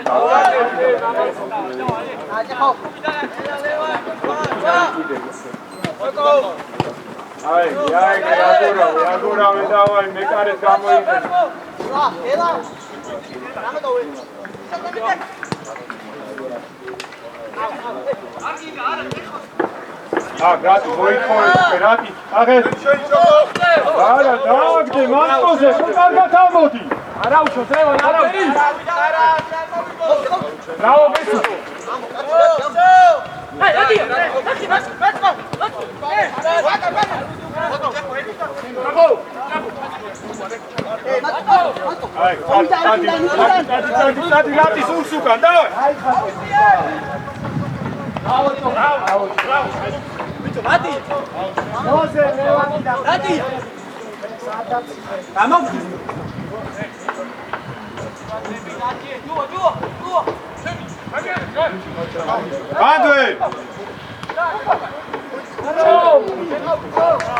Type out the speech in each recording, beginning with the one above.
Agora давай, მეკარეს გამოიყენე. Grati, მოიქოვე, გრატი. აღეს. არა, დააგდე, მარტოზე, კარგად ამოდი. არა უშო, ზევან, არა. ბრავო, ბესო. აი, ადი. Gratis ursukan, давай. Bravo. Rati. Noze, Rati. Vamos. Andrei.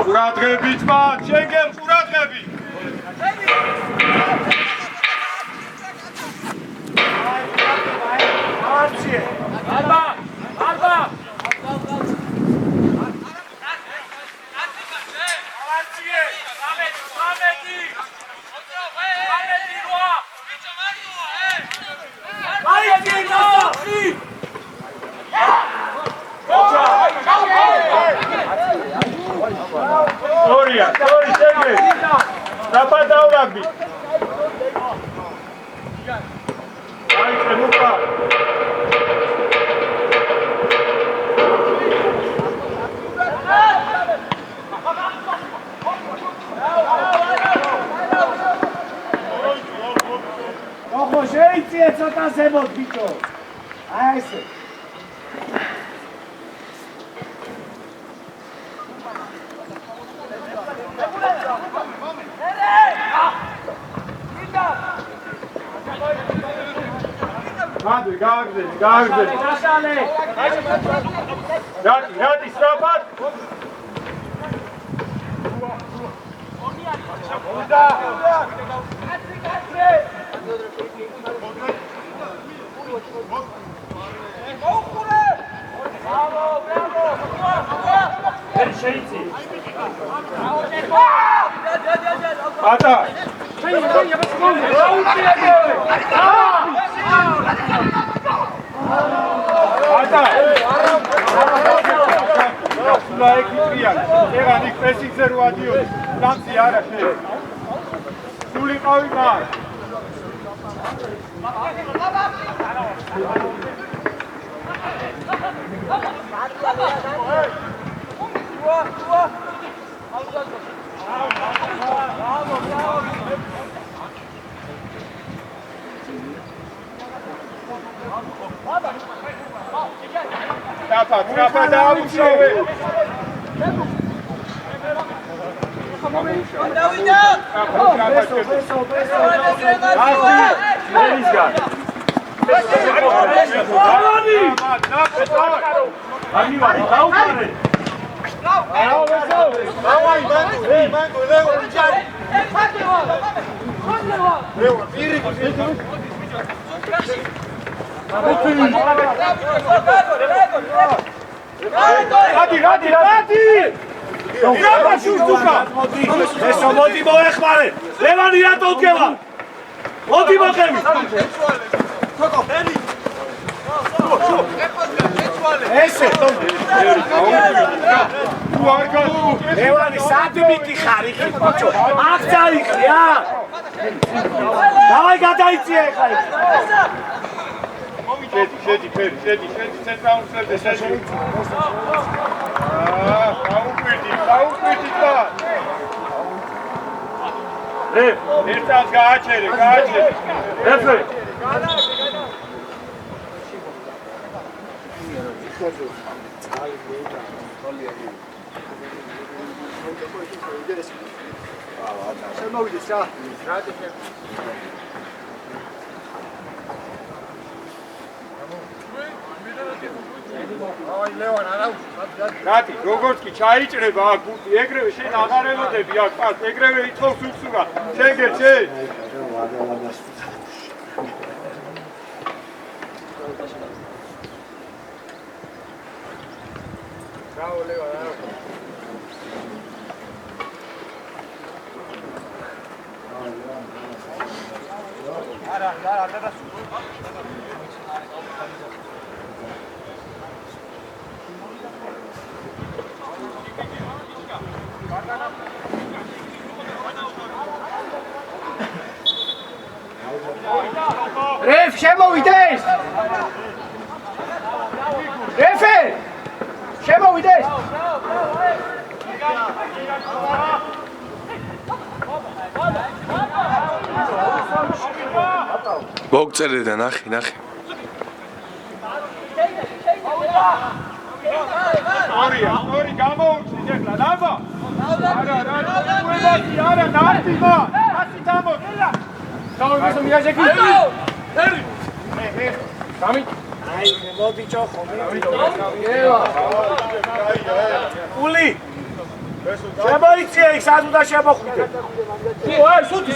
Uradrebit man, Schengen, uradrebit. Alba. Gloria, Schengen. Dapat daulagbi. Hai, Luca. Შეიძლება ცოტა ზემოთ ბიჭო. აი ესე. გააგზენი. Რატი, სწრაფად. Trapa da ușoare. Rati! Ირაბა შუშტუკა! ესო მოდი მოეხმარე! ლევანი რატო დგება? მოდი მოხები! ესე! ლევანი სადმიკი ხარ იქ ბიჭო! აქ წაიხრი ა! დავაი გადაიწია ხა იქ! შედი, ცენტრალურ შედი. გაუკვირდი და. ერთად გააჩერე. ეფე. შემოვიდეს რა. Rati, როგორც კი ჩაიჭრება აქ გუნდი, ეგრევე შენ აღარ ელოდები აქ პას, ეგრევე იწოვს უცურა. შეგერ. Ref, შემოვიდეს! რეფე! შემოვიდეს! მოგწერდა ნახე ორი გამოუჩნით ეხლა ლაბა არა ნარტიმა ასი დამოწელა გამოვიდეს მიაჟეკი სამი აი მოდი ჭოხო ული შემოიწია იქ სად უნდა შემოხვიდე აი სუთი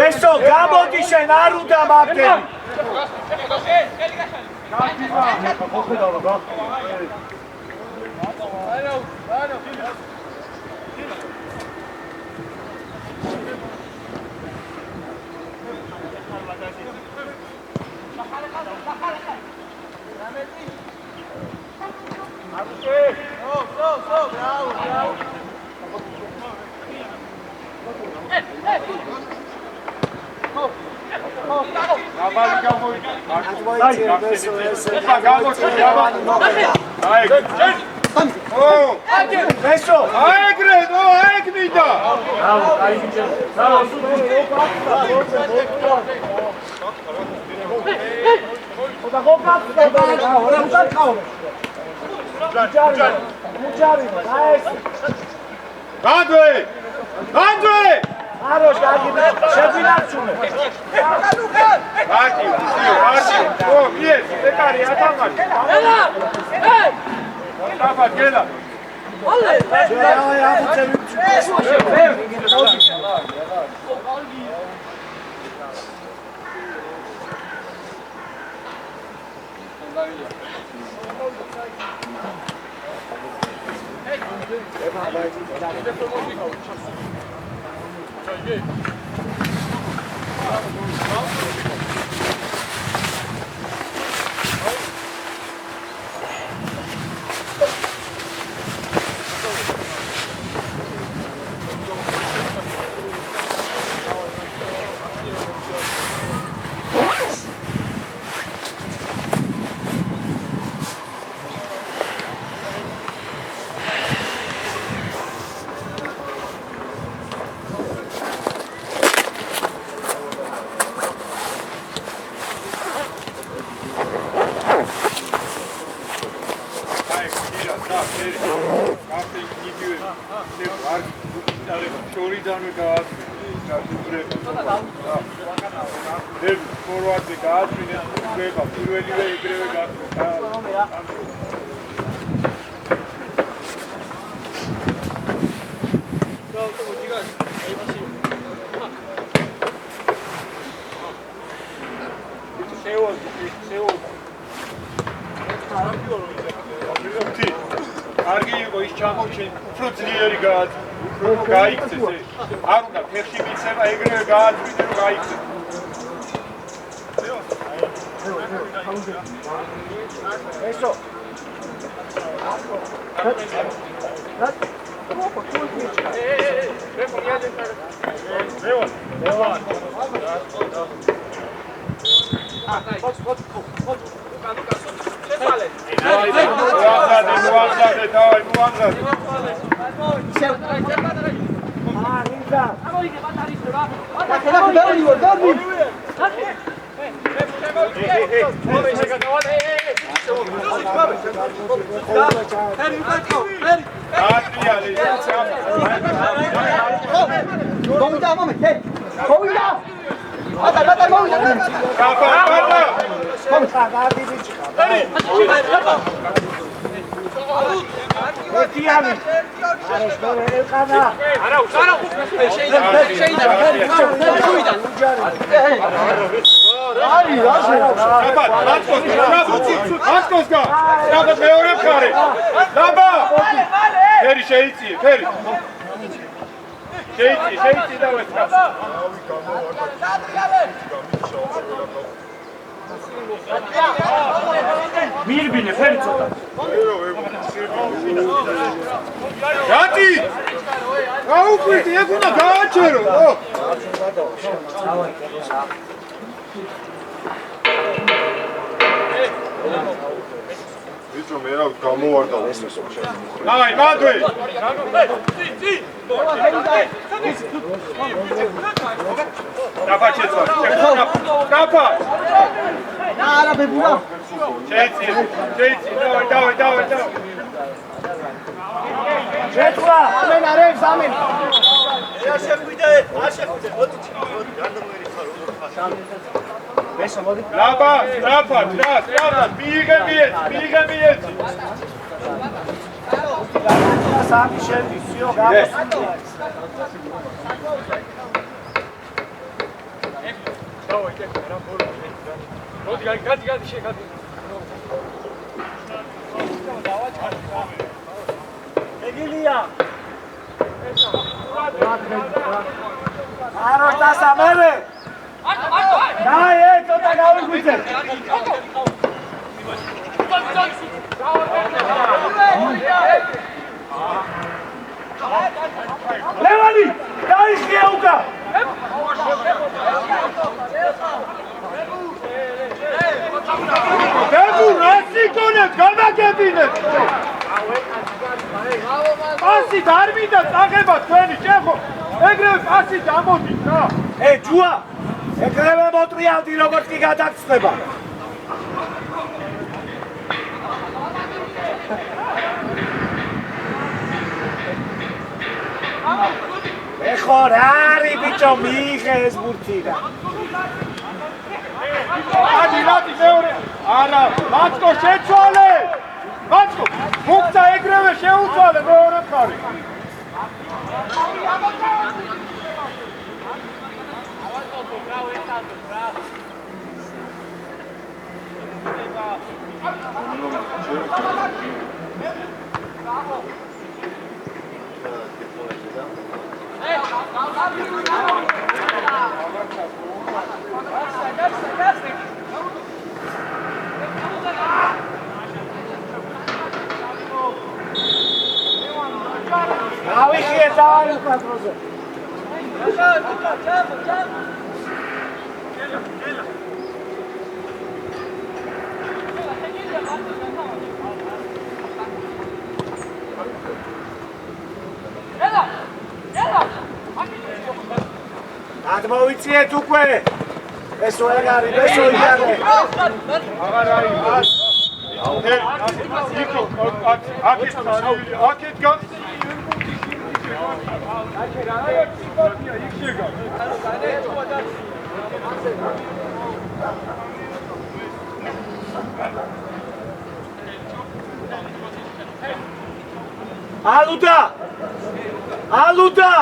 ესო გამოდი შენ არ უნდა მაგდები Хорош, შეგვინარჩუნე. მარტი, ო, მიეს, ეკარი ათამაში. ელა! ე! დაბა, გელა. ალე! აი, აბუცები. კარგი იყო ის ჩამოვჩენ, უფრო ძლიერი გაიქცეს ეს. არ უნდა ფეხში მიცემა, ეგრევე გააწვიდე, რომ გაიქცეს. ესო. Come on, ერთიანი ელყანა არა შეიძლება ატკოსგა რაღაც მეორე მხარე დაბა ფერი შეიწიე ფერი შეიწი და ვესკა მირბინე ფერი ცოტა რატი გაუკვირდი ეგ უნდა გააჩერო ვიძო მე რა გამოვარდა ესეო აი მადვე დაფაჩეცვა დაფა არა ბებულა შეიცი დავай შეცვა ამენ არა ზამენ ლაბა სტრაფა მიიღებიეთ სამი შედის სიო გამოსული მოდი გადი შეგადი ეგილია არო დასამერე დაი ცოტა გავიგვიძე ლევანი დაიხია უკა ბებუ რასი გონეთ გამაგებინეთ პასით არ მინდა წაღება თქვენი შეხო ეგრევე პასით ამოდით რა ჯუა ეგრევე მოტრიალდი როგორც კი გადაგწდება ეხო რა არის ბიჭო მიიღე ეს ბურთი და ადი მეორე არა მაცკო შეცვალე მაცკო მოგცა ეგრევე შეუცვალე მეორე მხარე ავიხიე დავარ უკადროზე გადმოვიწიეთ უკვე ესო ეგ არის ესო იგარე აღარ არის იქო აქეთ გან ალუდა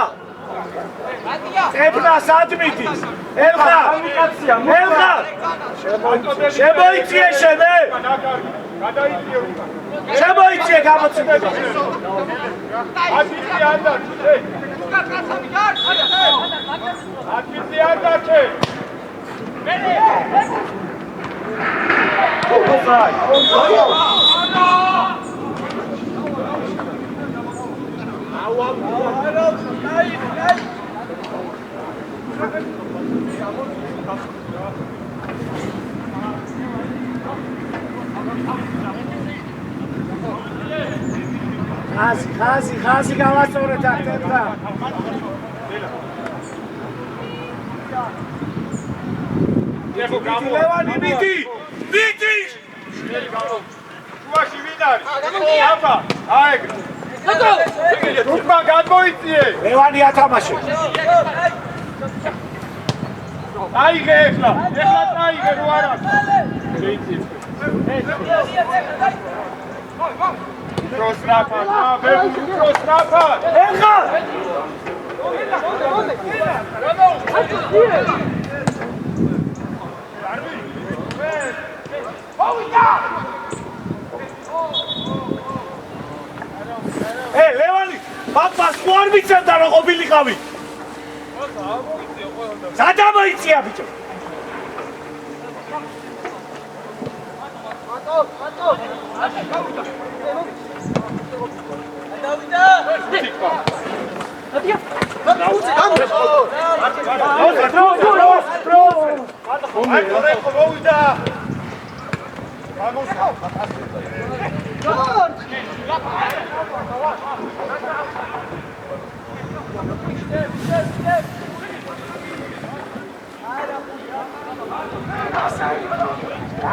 ებრას ადმიდი ელხა შემოიწიე შენე გადაიწიე შემოიწიე გამოცდილება ათვიცი არ დარჩე ათვიცი არ დარჩე ხაზი გავასწორეთ ახლა ლევანი მიდი შუაში ვინ არის აბა აეგრე რუკმა გადმოიწიე ლევანი ათამაშე აიღე ეხლა აიღე რო არა შეიწიე Prosrapad, bebu, prosrapad! ეხა ლევანი პაპას თუ არ მიცემდა რომ ყოფილიყავი სადამოიწია ბიჭო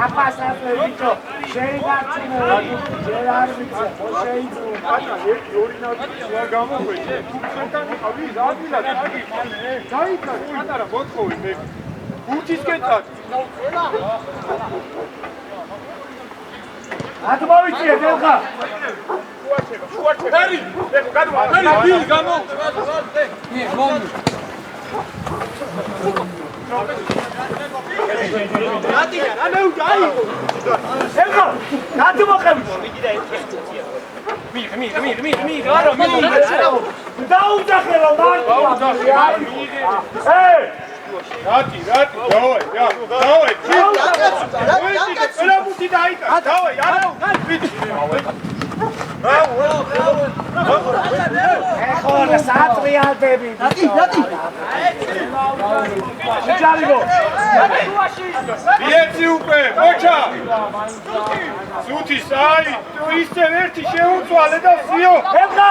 აფასაზე ბიჭო შეინარჩუნე ჯერ არ ვიცი ხო შეიძლება ერთი ორი ნაკლია გამოყვე თუმცა ავი ზადილა დაიცა პატარა მოთხოვი მე გუთისკენ წადი ათმოვიწიე დელხა ფერი დილ გამო ელხა გათმოყევი დაუძახე რომ Rati, давай, давай, Пусть давай, ეხლა სატრიალდები ჯარიბო Ერთი უკვე, მოჩა სუთის აი, თუ ისე ერთი შეუწვალე და ვსიო ეხლა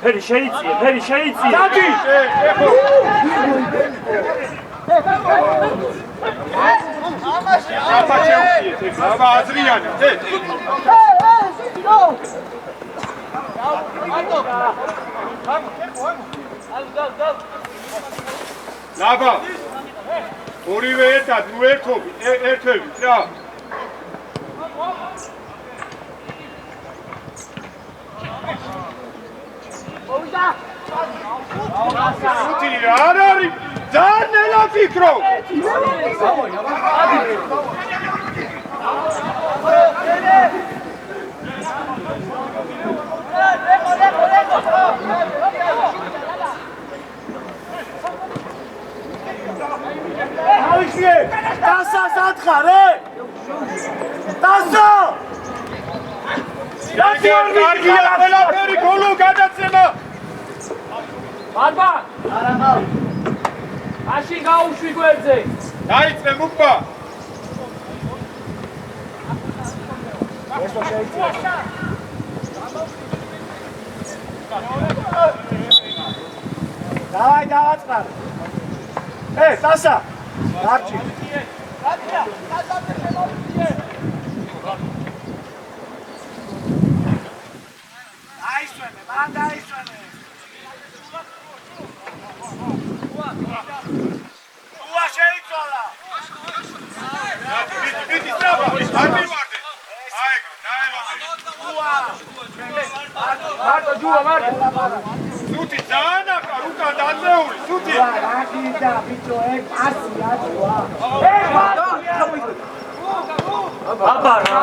ფერი შეიწია დადი აბა აზრიანი ლაბა ორივე ერთად ნუ ერთვებით რა სუთი არ არის ძალიან ნელა ფიქრო ავიშე დასა სათხარე დასა კარგია ყველაფერი გოლო გადაცემა ბარბა არა აში გაუშვი გვერდზე დაიწე მუქბა ესო შეიწია დავაი დავაწყარ დასა დარჩი აისვენე მან დაისვენე უა შეიცვალა დიდი სტრაბა არ მივარდე აეგო დაევაზე უა მარტო ჯუა მარტო სუთი ძალიან ახარ უკან დაწეული სუთი რაგიდა ბიჭო ეგ 100 აჯვა აბა რა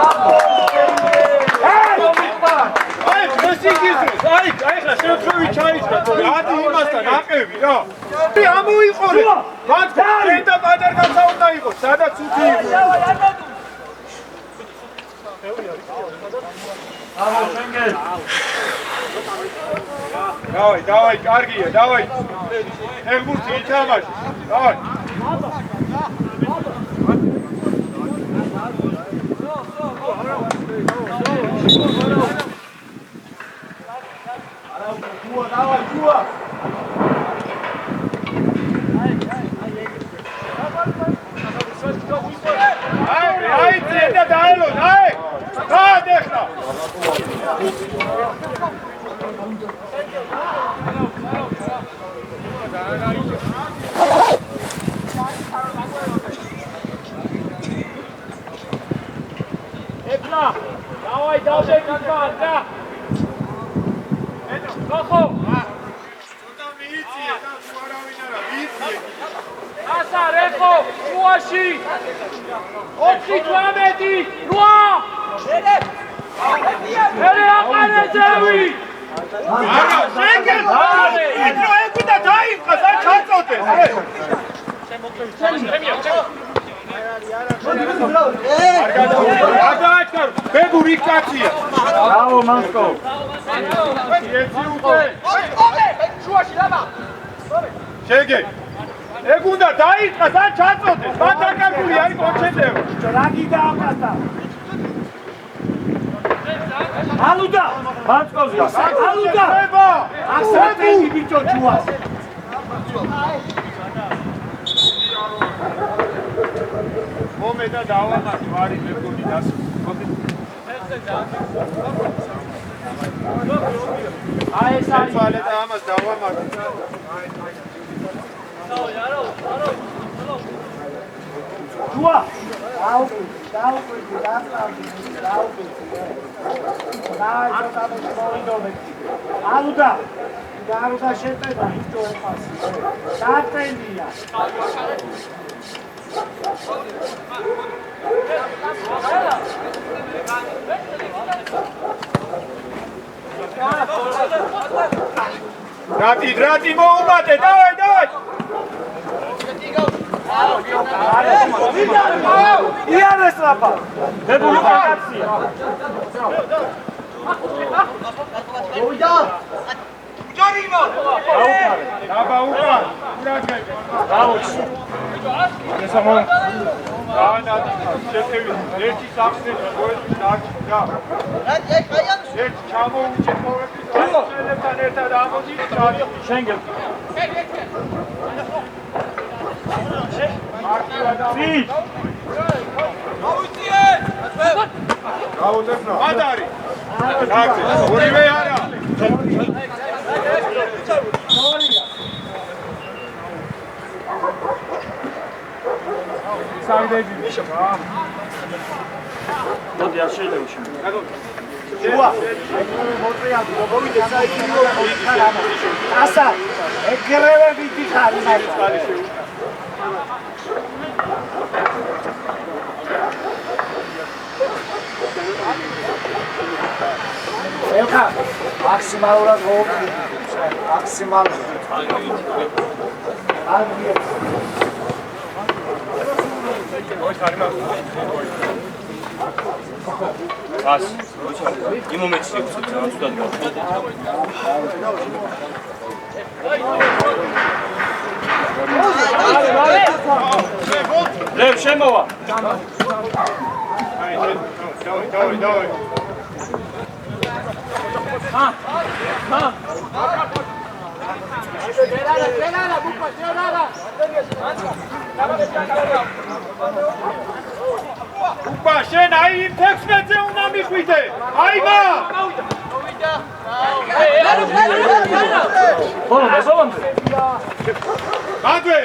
აი მოსიგიზროს აი ახლა შეუცვლი ჩაიჭრა რადი იმასთან აყევი რა ამოიყოლე მათ და პატარგაცა უნდა იყოს სადაც სუთი იყო Давай, კარგია, давай. ეხმურთი ითამაში. Давай. Давай, Джуа. Ai, წერდა დაელო, აი. გადეხლა. ეხლა დავაი დავდებით მან და ხახო ცოტა მიიწიე და თუ არავინ არა მიიწიე ასა რეხო შუაში 4-18 მერე აყარე ძევი არა შეგე ეთრო ეკუდა დაიწყას არ ჩაწოდეს არ დააჩქარ ბებური კაცია ბრავო მანსკო შუაში ლაბა შეგე ეგ უნდა დაიწყას არ ჩაწოდეს მან დაკარგული არის კონჩენტეო რაგი დააკატა ალუდა მანსკოვი ალუდა ახსენები ბიჭო ჩუას მომე და დავამატო არის მეგონი დასო აი ეს არისვალე და ამას დავამატო ჩუა ალუდა გარუდა შეტევა ბიჭო ეხას დაწენია რატი მოუმატე დავაი იარეს ლაპა ბებული კაცია დაბა უკან ურაგე დაუჩი ესამო დანა შეთევი ერთი სახსნელი ყოველთვის დარჩა ერთ ჩამოუჭე ყოველთვის ხელებთან ერთად ამოდი შენგელ ი გაუძებნა ადარი რაგზე ორივე არა საიდები მოდი არ შეიძლება შენ შუა მოწეანო მოვიდე საიდები ასა ეგრევე ვიდიხარი მაგარი ეხა მაქსიმალურად მოვიდე მაქსიმალურად ას იმ მომენტში ვცეთ რა თუდად ლევ შემოვა დავაი Gelala, bupa, gelala. უპა შენ აი იმ 16-ზე უნდა მიხვიდე აიმა ბოლომდე ბადვე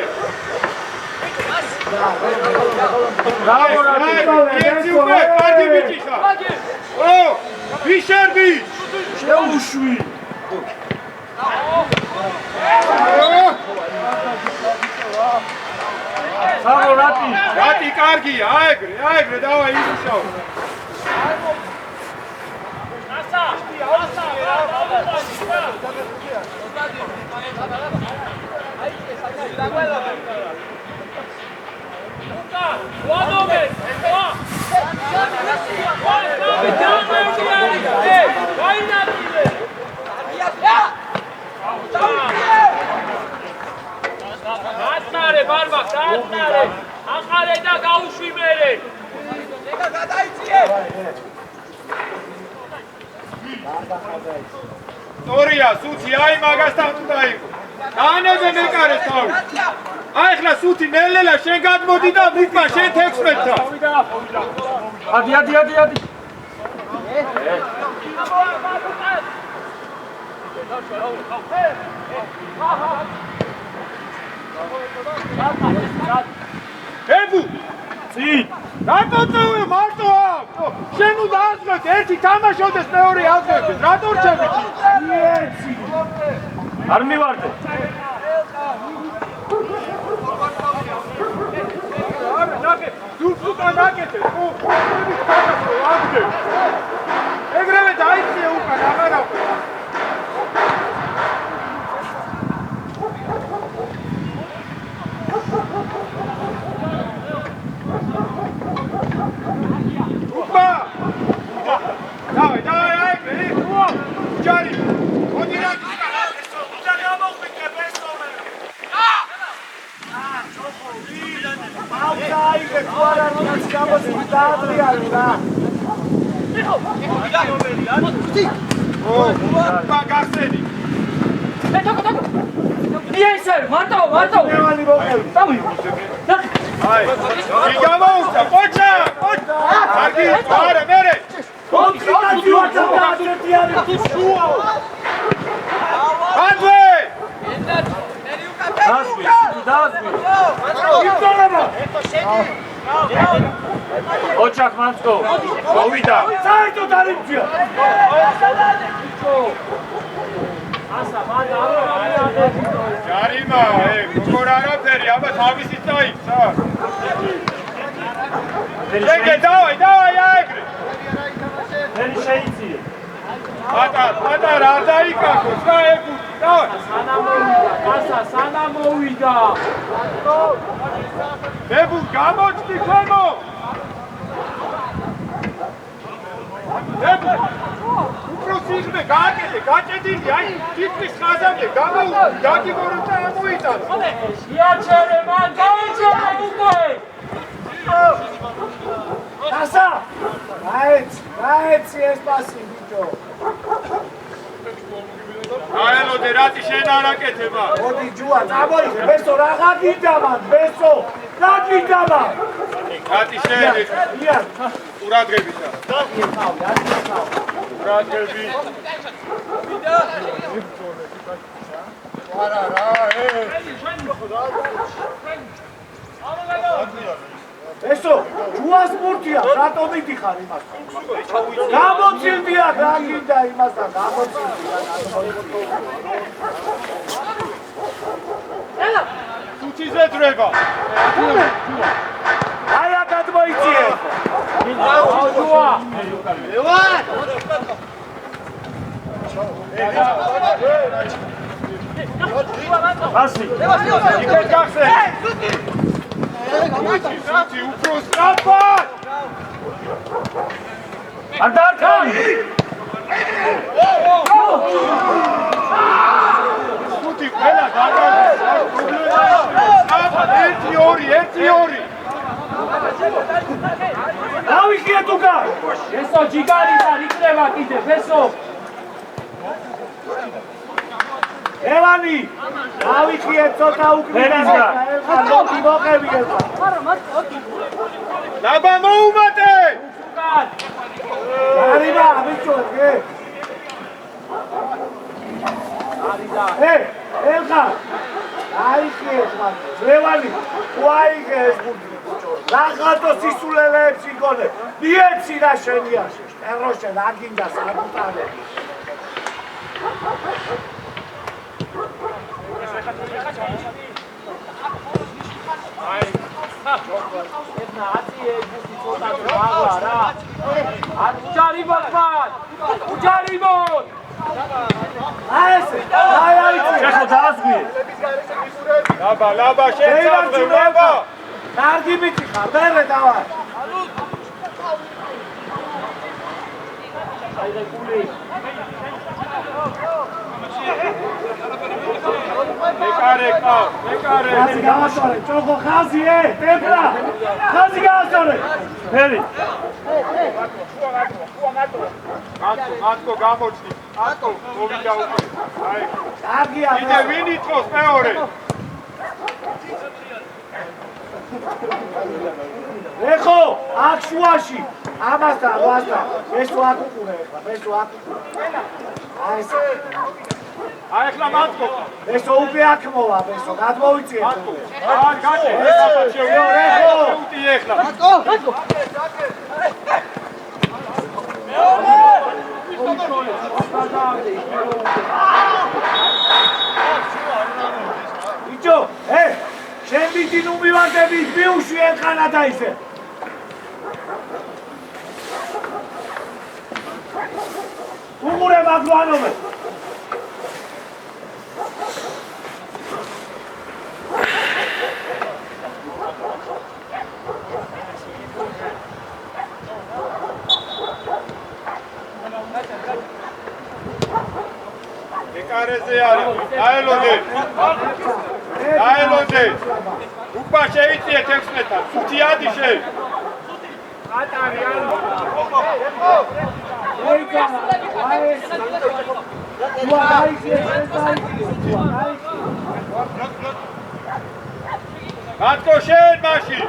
ბრავო ერთი უკვე კარგი ბიჭი ხარ ო ვიშერბი შეუშვი სავო რატი კარგია აეგრე დავა იმუშაო ასა აყარე და გაუშვი მერე. ეგა გადაიწიე. სტორია, სუთი, აი მაგასთან უნდა იყო. დაანებე მეკარეს თავი. აი ხლა სუთი ნელელა შენ გადმოდი და მიყვა შენ 16-თან. ადი. ებუ წინ რატო წევი მარტო აქვს? შენ უნდა აზროთ, ერთი თამაშობდეს, მეორე აზრობდეს. რატო რჩები? იეცი. არ მივარდე. არა, ნახე, დუხუკან აკეთე. ოღონდ თამაშო, აზრე. ეგრევე დაიწია უკან, აღარა ვყვა. ოჩახ მანცკო მოვიდა საერთოდ არ იმჩია ჯარიმა როგორ არაფერი აბა თავისით დაიქცა ეგე დავაი აეგრე მერი შეიციე პატარა არ დაიკარგოს რა ეგ დავაი სანა მოვიდა დებუ გამოჩდი ქვემო დებუ უფრო სიღრმე გააკეთე გაჭედილი აი თითქმის ხაზამდე დაგიგორო და ამოიტანო შეაჩერე მან გაიჩერე უკვე დასა გაეცი ეს პასი ბიჭო აელოდე რატი შენ არ აკეთება მოდი ჯუა წამოიღე ბესო რაღა გინდა მან ბესო რა გინდა მან რატი შენ იან ყურადღებისა ყურადღები არა რა ბესო ჯუას მურთია რატო მიდიხარ იმასთან გამოცილდია რა გინდა იმასთან გამოცილდია სუჩიზე დრება აი აკად მოიწიე ჯუა ასი იქე გახსენ სუჩი უფრო სწრაფად არ დაარქანი სუჩი ყველა დაგაგეს სწრაფად 1-2 დავიხიეთ უკან ესო ჯიგარიდან იქნება კიდე ბესო ევანი დავიხიეთ ცოტა უკნიდან ელხა ლოქი მოყევი ელხა ლაბა მოუმატე უკან არიდა ბიჭო ელხა აიხიეთ მან ევანი უაიღე ეს ბუდი რაღაცო სისულელეებს იგონე მიეცი რა შენია ტეროშე რა გინდა საკუთარე ლაბა შენ წავდე ლაბა კარგი ბიჭი ხარ მერე დავა მეკარე ხაზი გაასწორე ჩოხო ხაზი ტემპრა ხაზი გაასწორე ფერი ატკო გამოჩდი ატკო მოვიდა უკვე აი კარგია კიდე ვინ იწოს მეორე ეხო აქ შუაში ამასთან ვასთან ეს ვაკუყურე ახლა ეს ვაკუყურე აი ახლა მათქო. ესო უკვე აქ მოვა, ესო გადმოვიწიეთ. არ გაჭე, ეხლა შევიდე. უტი ეხლა. ბიჭო, შენ მიდი ნუ მივანდები, მიუშვიენ ხანათა ისე. უღურე მაგლანოვე. ეკარეზე არის. დაელოდე. დაელოდე. უკვა შეიწიეთ 16-თან. 5 ადი შე. ატარი არ. მათქო შენ მაშინ.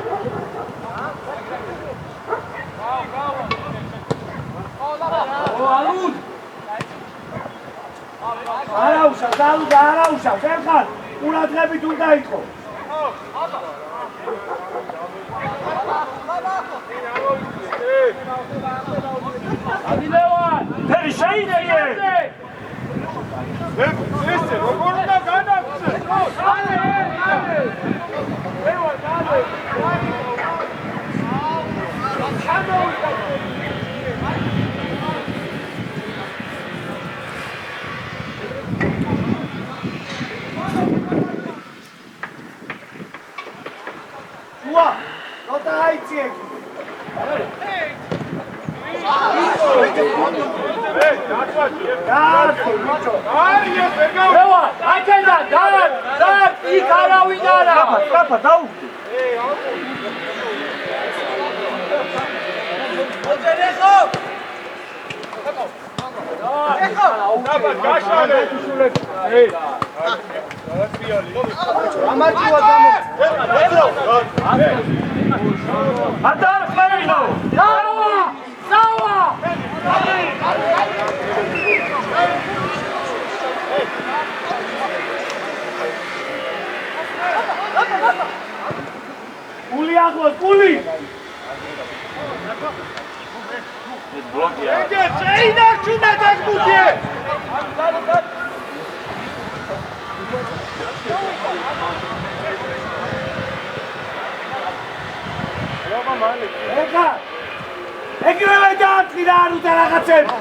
არაუშავს, დალუდა არაუშავს, ერთხან ყურადღებით უნდა იყო. ადილევან ფერი შეიძიე. ესე როგორ უნდა განაგცე? ვა, ნოტა აიწიე. აქედან დაგ იქ არავინ არა. კაფა დაუვდი. დაბა გაშალე. ამარჯვა გამო. ატარხმენო. დავა! გული ახლოს, გული. ეგე შეინარჩუნეთ ეს გუთი. ეხა ეგრევე დააწყიდა არ უნდა რაღაცები.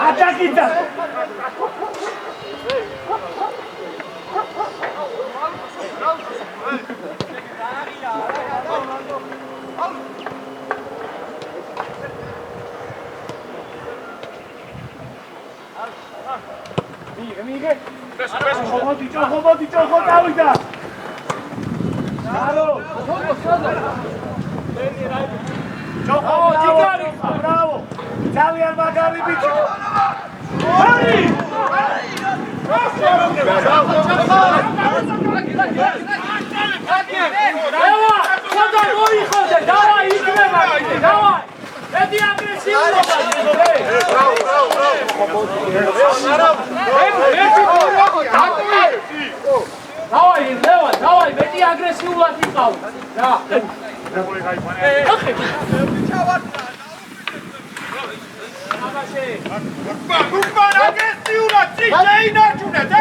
ატაკიცა. მიიღე. ხობოდი ჭოხო დავიდა. არო. ჭოხო ჯიგარი. ბრავო. ძალიან მაგარი ბიჭი. ჰარი! დავა! ხოდა მოიხოდე, დავა იქნება, დავა! მეტი აგრესიულობა დავაი, დავაი, მეტი აგრესიულად იყავ. რა. უკვა აგრესიულად შეინარჩუნეთ,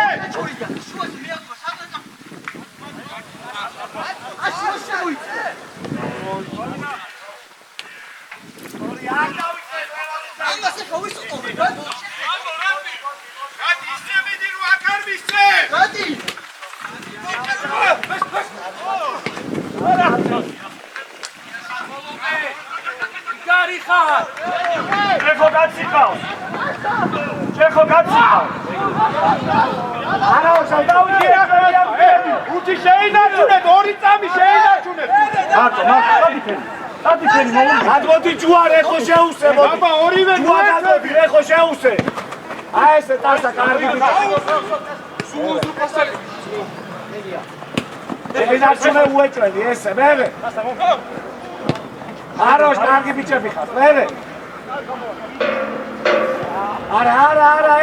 ჩეხო გაციკავ. არაოშა დავიძე უთი შეინარჩუნეთ, 2 წამი შეინარჩუნეთ. მარტო, სადიფერი მოუნდა. გადმოდი ჯუარ, ეხო შეუსე. აბა, ორივე გადმოდი, ეხო შეუსე. აი ესე ტასა კარგი. სულ შენარჩუნე უეჭველი ესე მერე აროშ კარგი ბიჭები ხართ მერე არა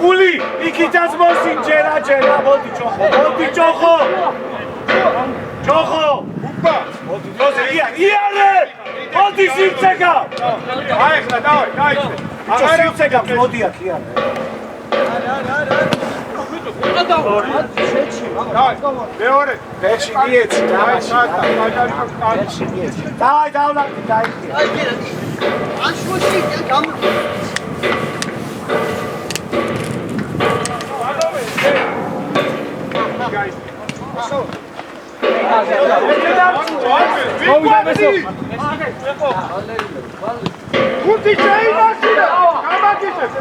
გული იქითაც მოსინჯერა ჯერა მოდი ჭოხო უკბა მოდი ძოზე იარე მოდი სიმცეკა აიხლა დავай გაიცე სიმცეკა მოდი აქ იარე დავай მეორე ბეჭი მიეცი დავай დავნახდი დაიხია გუნდი შეიმაშინა გამაგიჟეს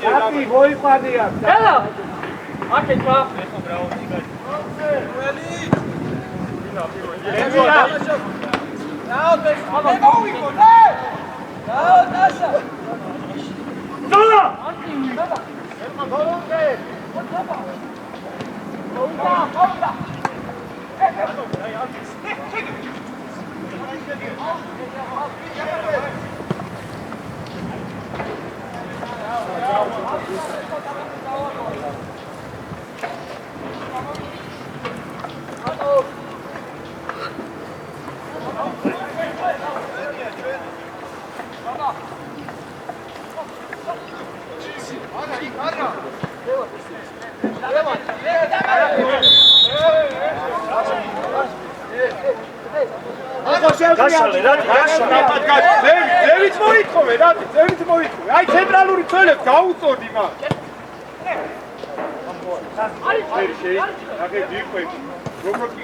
Happy boy party up. Hello. Okay, well. ზევით მოითხოვე, ზევით მოითხოვე. აი ცენტრალური წელებს გაუწოდი მას. აგე დიყვე. როგორ კი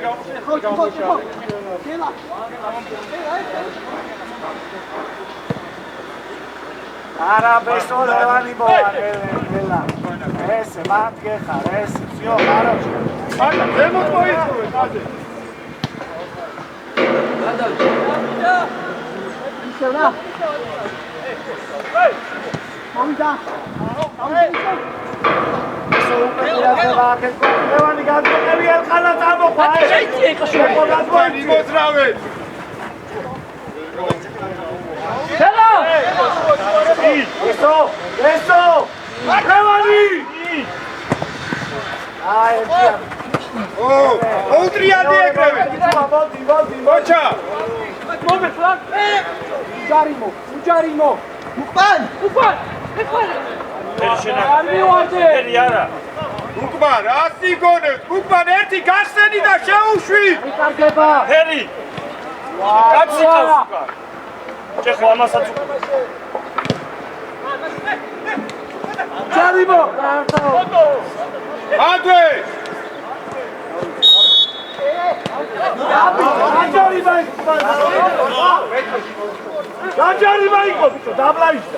გამოსა. არა ბესო ლევანი მოაგელა. ესე მათ გეხარ, ესე всё, хорошо. არა, ზემოთ მოითხოვე, ხაზე. ლევანი გადმოყევი ელხანა წამოყვა. იმოძრავე. Hello. ესო ლევანი აი ოუტრიადი ეგრევე. მოდი მოჩა. მომეწლან. უჯარიმო. უკან. არ მივარდე. არა. უკბა, რას იგონებს? უკბა ერთი გახსენი და შეუშვი. იკარგება. ფერი. კაცი ყავს უკან. ჩეხო ამასაც უკან. ჯარიმო. ადვე. გაჯარიმა იყო ბიჭო დაბლაიშდა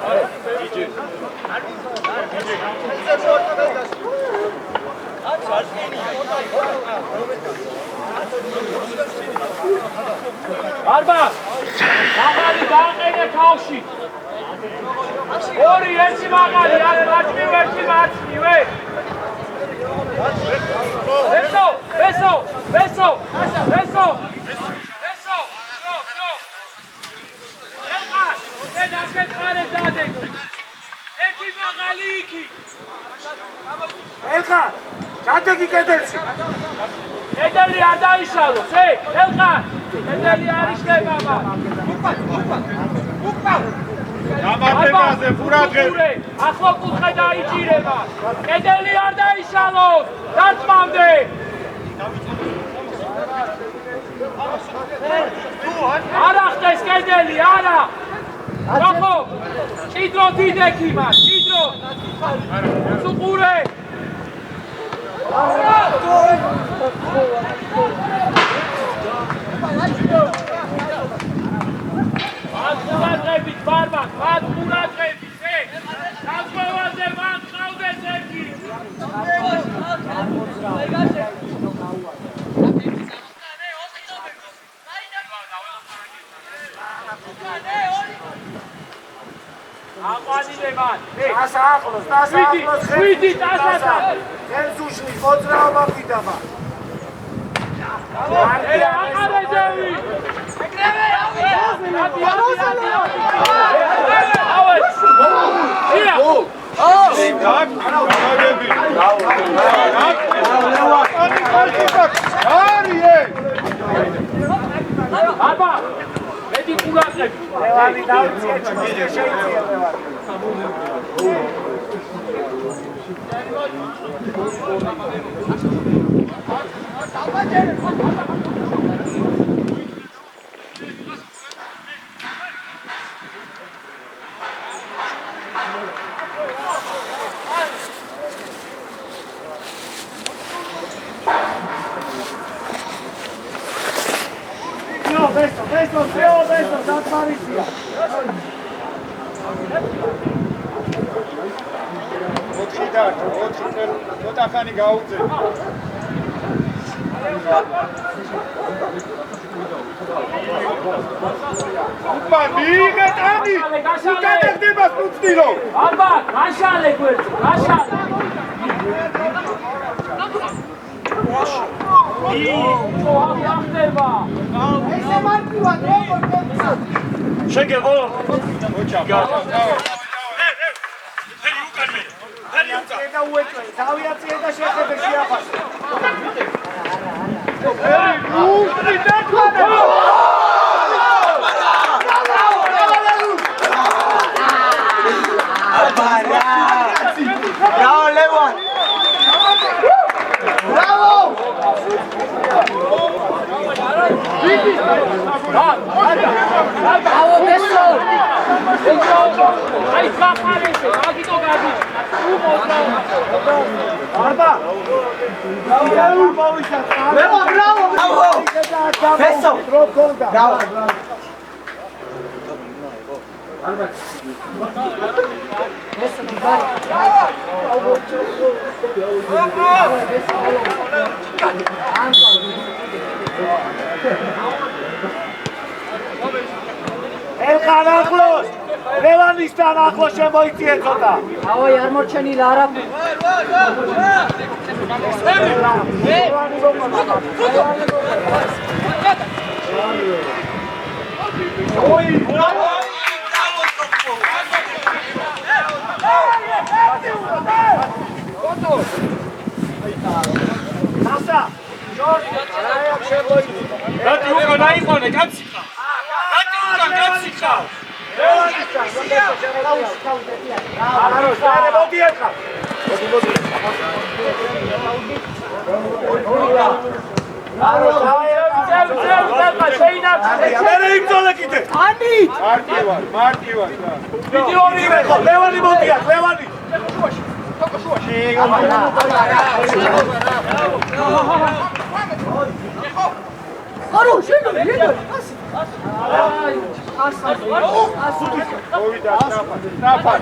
არბა მაღალი დააყენე თავში ორი ერთი მაღალი არ მაჩვი ვესო ელხა ჩადეგი კედელში კედელი არ დაიშალოს ელხა კედელი არ იშლება გამარჯვებაზე ფურადღე ახლა კუთხე დაიჭირება კედელი არ დაიშალოს დარწმამდე არა ხდეს კედელი არა როხო ჭიდრო დიდექი მას ჭიდრო სუყურე ხანი გაუძე. უბა მიიღეთანი. უკადაგდება სტუცდილო. აბა, გაშალე გვერდზე, გაშალე. ესე მარტივად როგორ გეცო? შეგეღო. ოჩა. და უეჭვე, დავიაწიე და შეხედე შეაფასე. უსტი დაკლა. Bravo, Lewon! Bravo! Bravo, Besso! Ai, caparese, aqui tô gadi. Arba! Bravo, bravo! Bravo! Besso! Bravo! ელხან ახლოს! ლევანისთან ახლოს შემოიწიე ცოტა! ავაი არ მორჩენილა არა. Nasa! George! Rati ukან აიყვანე, კაცი ხარ. Rati უკან კაცი ხარ. მოდი ერთხელ. მერე იმძოლე კიდე. ანით! მარტივად. ვიდეოი ვეხო, ლევანი მოდიათ, ლევანი. არო, შენო, შენო. მოვიდა ნაფად.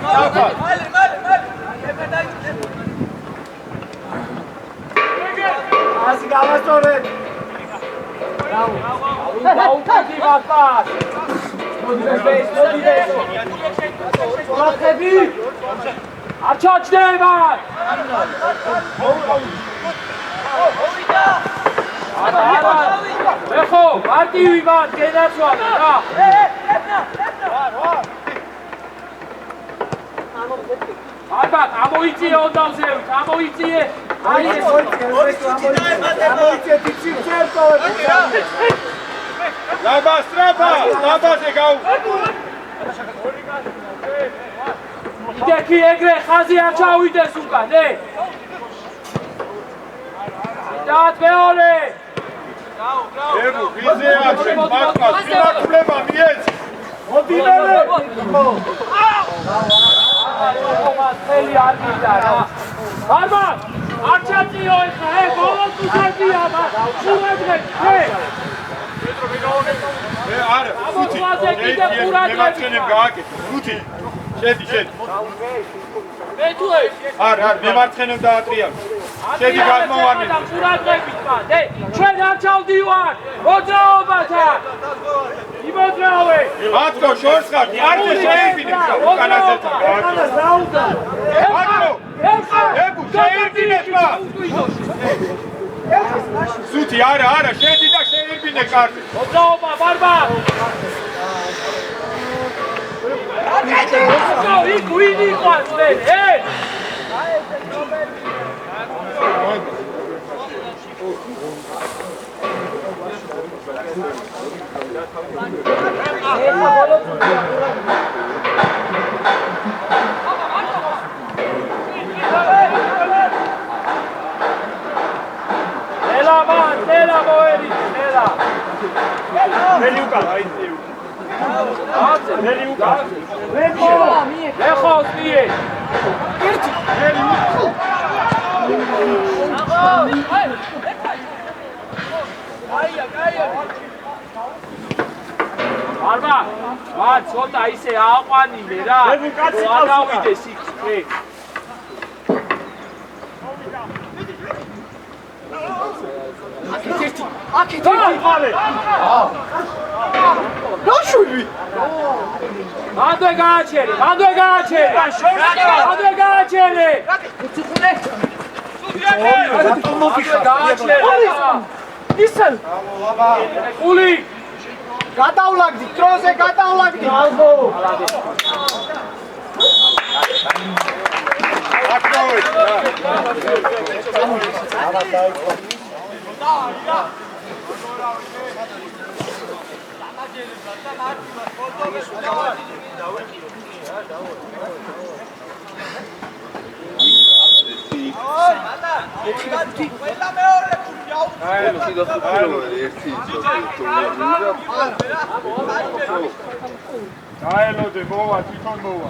ასი გავასწორეთ. აუკეთი ვაფას. ვახები! არ ჩაჯდება! არა. ეხო, მარტივი მან გენაცვალე რა. აბა, ამოიწიე ოდავზევით, ამოიწიე. აი ეს მოიწიე დიციცერტო. ლაბაზე გაუ. იდექი ეგრე ხაზი არ ჩავიდეს უკან, დათ მეორე. ებუ ვიზეაში მართლა სიმართლება მიეცი. მოდი მერე. ხელი არ გიდა რა. აბა, არ ჩაწიო ეხა, ბოლოს უჩაწია, შევადგეთ, არა, ხუთი. მემარცხენებ გააკეთე, ხუთი. შედი. მე თუ ეს არა, მემარცხენებ დაატრიალე. შედი გადმოვარდნით. ყურადღებით მან. ჩვენ არ ჩავდივართ. მოძრაობათან. იმოძრაავე. მათო შორს ხარ, კარზე შეერბინეთ. უკანაზე დაუდა. ებუ შეერბინეთ მა. სუთი არა, შედი და შეერბინე კარზე. მოძრაობა ბარბა. იქ ვინ იყვანს მე? Tela moeri, tela. მერიუკა, აი წიუ. მერიუკა. ეხოს მie. ერთი. არბა, ვა ცოტა ისე აყვანილე რა. აღავიდეს იქ. აქეთ ხალე. ნოშვი. მანდე გააჩერე. მანდე გააჩერე. უციხნე. ისელ. ყული. გადავლაგდი, დროზე გადავლაგდი. ალბო. დაელოდე მოვა, თვითონ მოვა.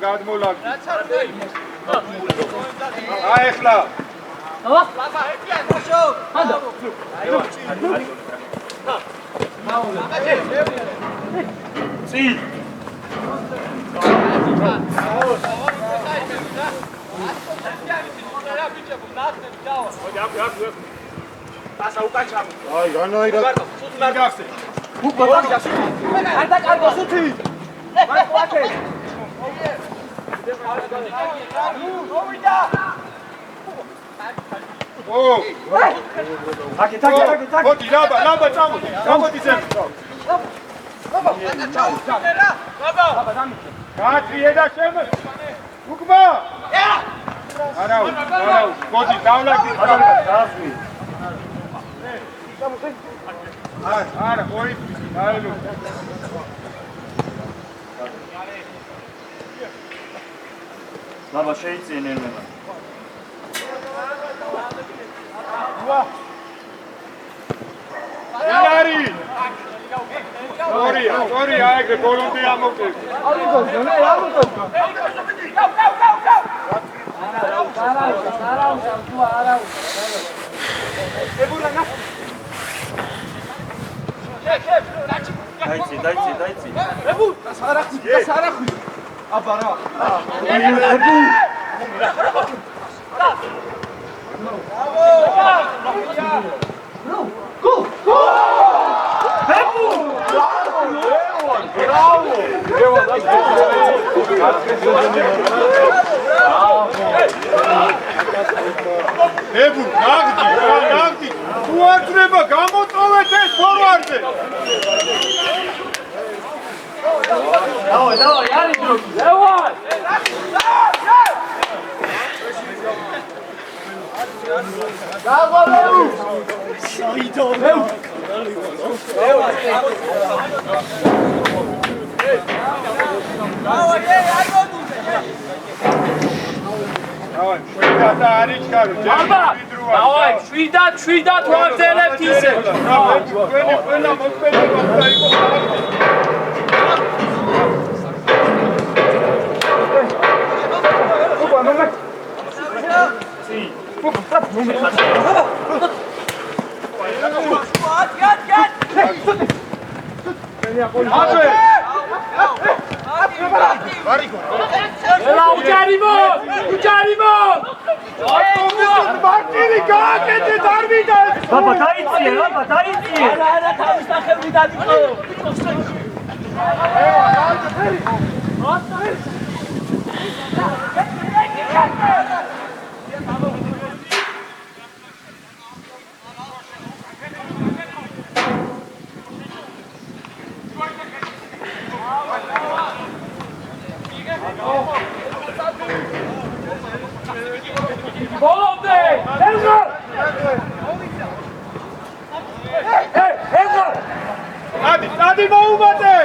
გადმოვლაგ. აი ახლა. აი, განაირად. მაგახსე. არ დაკარგო სუთი. მარტო აქეთ. მოდი, ლაბა წამოდი. გამოდი ზემო. გააჩიე და შემო. უკბა. არა, მოდი, დავლაგდი. არა, ორი, დაელო. ლაბა შეიწინე მემა. ინარი. ორი, აიგე გოლონდი ამოვწევ. დაიცი. ებუ, სარახი. აბა რა. ებუ, ნაგდი. თუ არ ძრება, გამოწოვეთ ეს ფორვარდზე. დავაი, არის დრო. ლევან! დავაი, შვიდად ვაგზელებთ ისე. თქვენი ყველა მოქმედება უნდა იყოს ელა უჯარიმო! მარტივი გააკეთეთ არ ვიდას! ბაბა დაიწიე. არა, თავის ნახევრი დადიყო. ბოლომდე! დადი მოუმატე!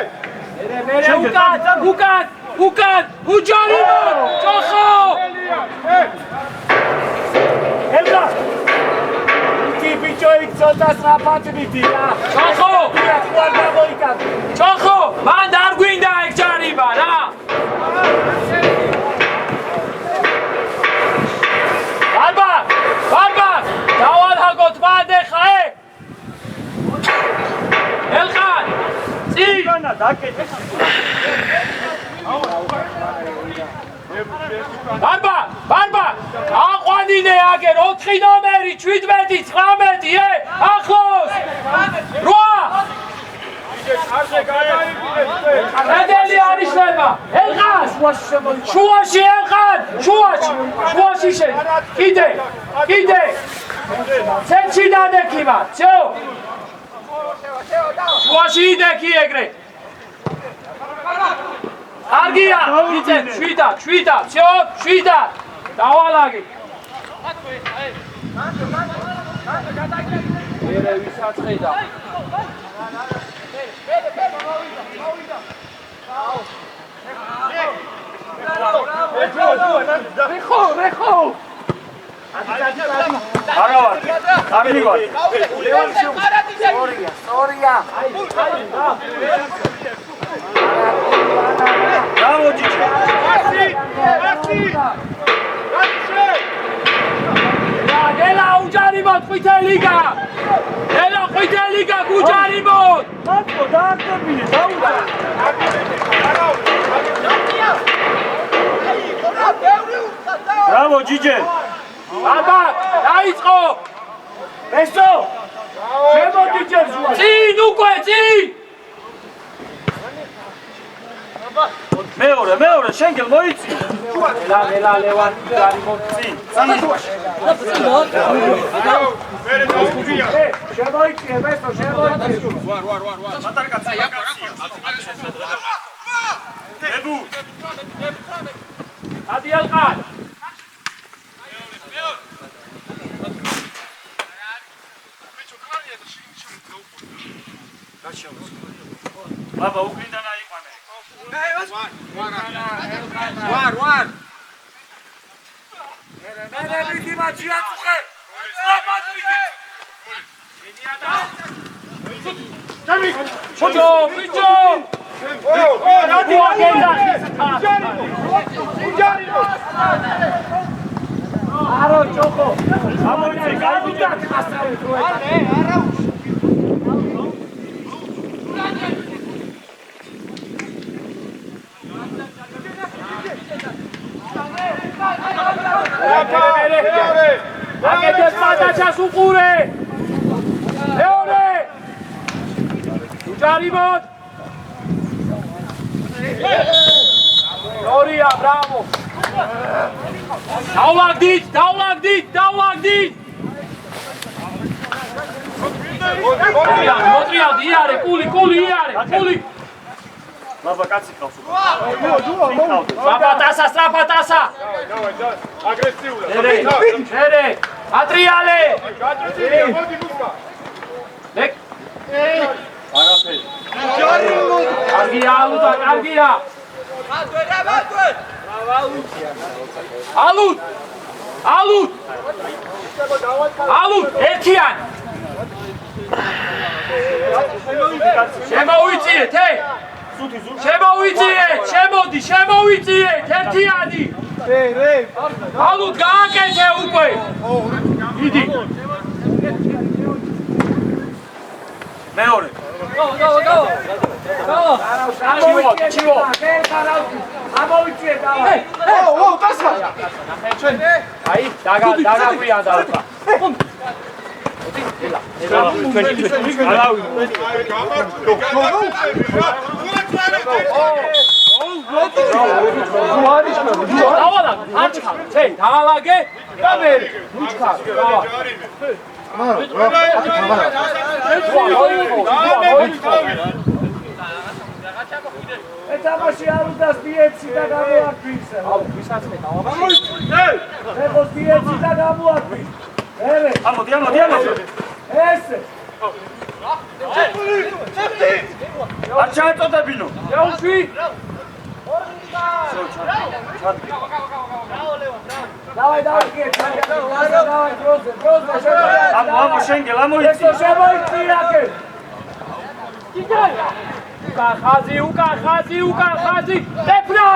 უკან! უჯარიმო! ჭოხო! კი ბიჭო იქ ცოტა საფათბიდი რა. ჭოხო! მან არ გვინდა ეგ ჯარიმა რა! ბარბა! დავალჰაგოთ მანდ ხა ელხან! წიგანა დაკეთე. ბარბა! აყვანინე აგერ 4 ნომერი 17 19 ახლოს! 8 რედელი არიშლება! ელხან! შუაში ელხან! შუაში შენ! კიდე! ცენტრში დადექიმა! всё! შუაში იდექი ეგრე! კარგია! იცე 7 всё! 7 დავალაგი! ერე ვისაწყედა! რეხო! არა ვარ. კარგი ვარ. სორია. ბრავო ჯიჯი. ელა უჯარიმოთ ყვითელიგა! გუჯარიმოთ! მათო დააკებინე, დაუდა. ბრავო ჯიჯე. აბა, დაიწყო! ესო. შემოდიჯერ ზუა. წინ! მეორე, შენგელ მოიცი. ელა ლევან უჯარიმოთ წინ! შემოიწიე, ესო, შემოიწიე. დებუ. ადი ელყან! ბაბა უკრიდან აიყვანე. ვარ! მე ვიდიმაჩია წუხე. ბიჭო! არო ჭოხო. ამოიწე, გაიგდა ხასავი თუ არა. აგეთეს პატაჩას უყურე! მეორე! უჯარიმოთ! ორია, ბრავო! დავლაგდით! მოტრიალდი, იარე, კული, იარე, კული! ბაბა კაცი ყავს. სტრაფატასა! აგრესიულად. შერე! ატრიალე მოდი ლუკა კარგია ალუტა კარგია ალუტ ერთიან შემოვიწიეთ შემოვიწიეთ ერთიანი ალუტ გააკეთე უკვე იდი მეორე ჩივო ამოვიწიეთ დავაი აი დაგაგვია და უკა დავალაგე და მე უჩქარ ეთამაში ალუდას დიეცი და გამოაქვისე. ვისაცმე ეხოს დიეცი და გამოაქვისე. ერე. ამოდი. ესე. არ ჩააწოდებინო. ჯაუში. დავაი გიე. დავაი დროზე. ამო შენგელ ამოიწი. ესო შემოიწიაკე. უკახაზი დეფნა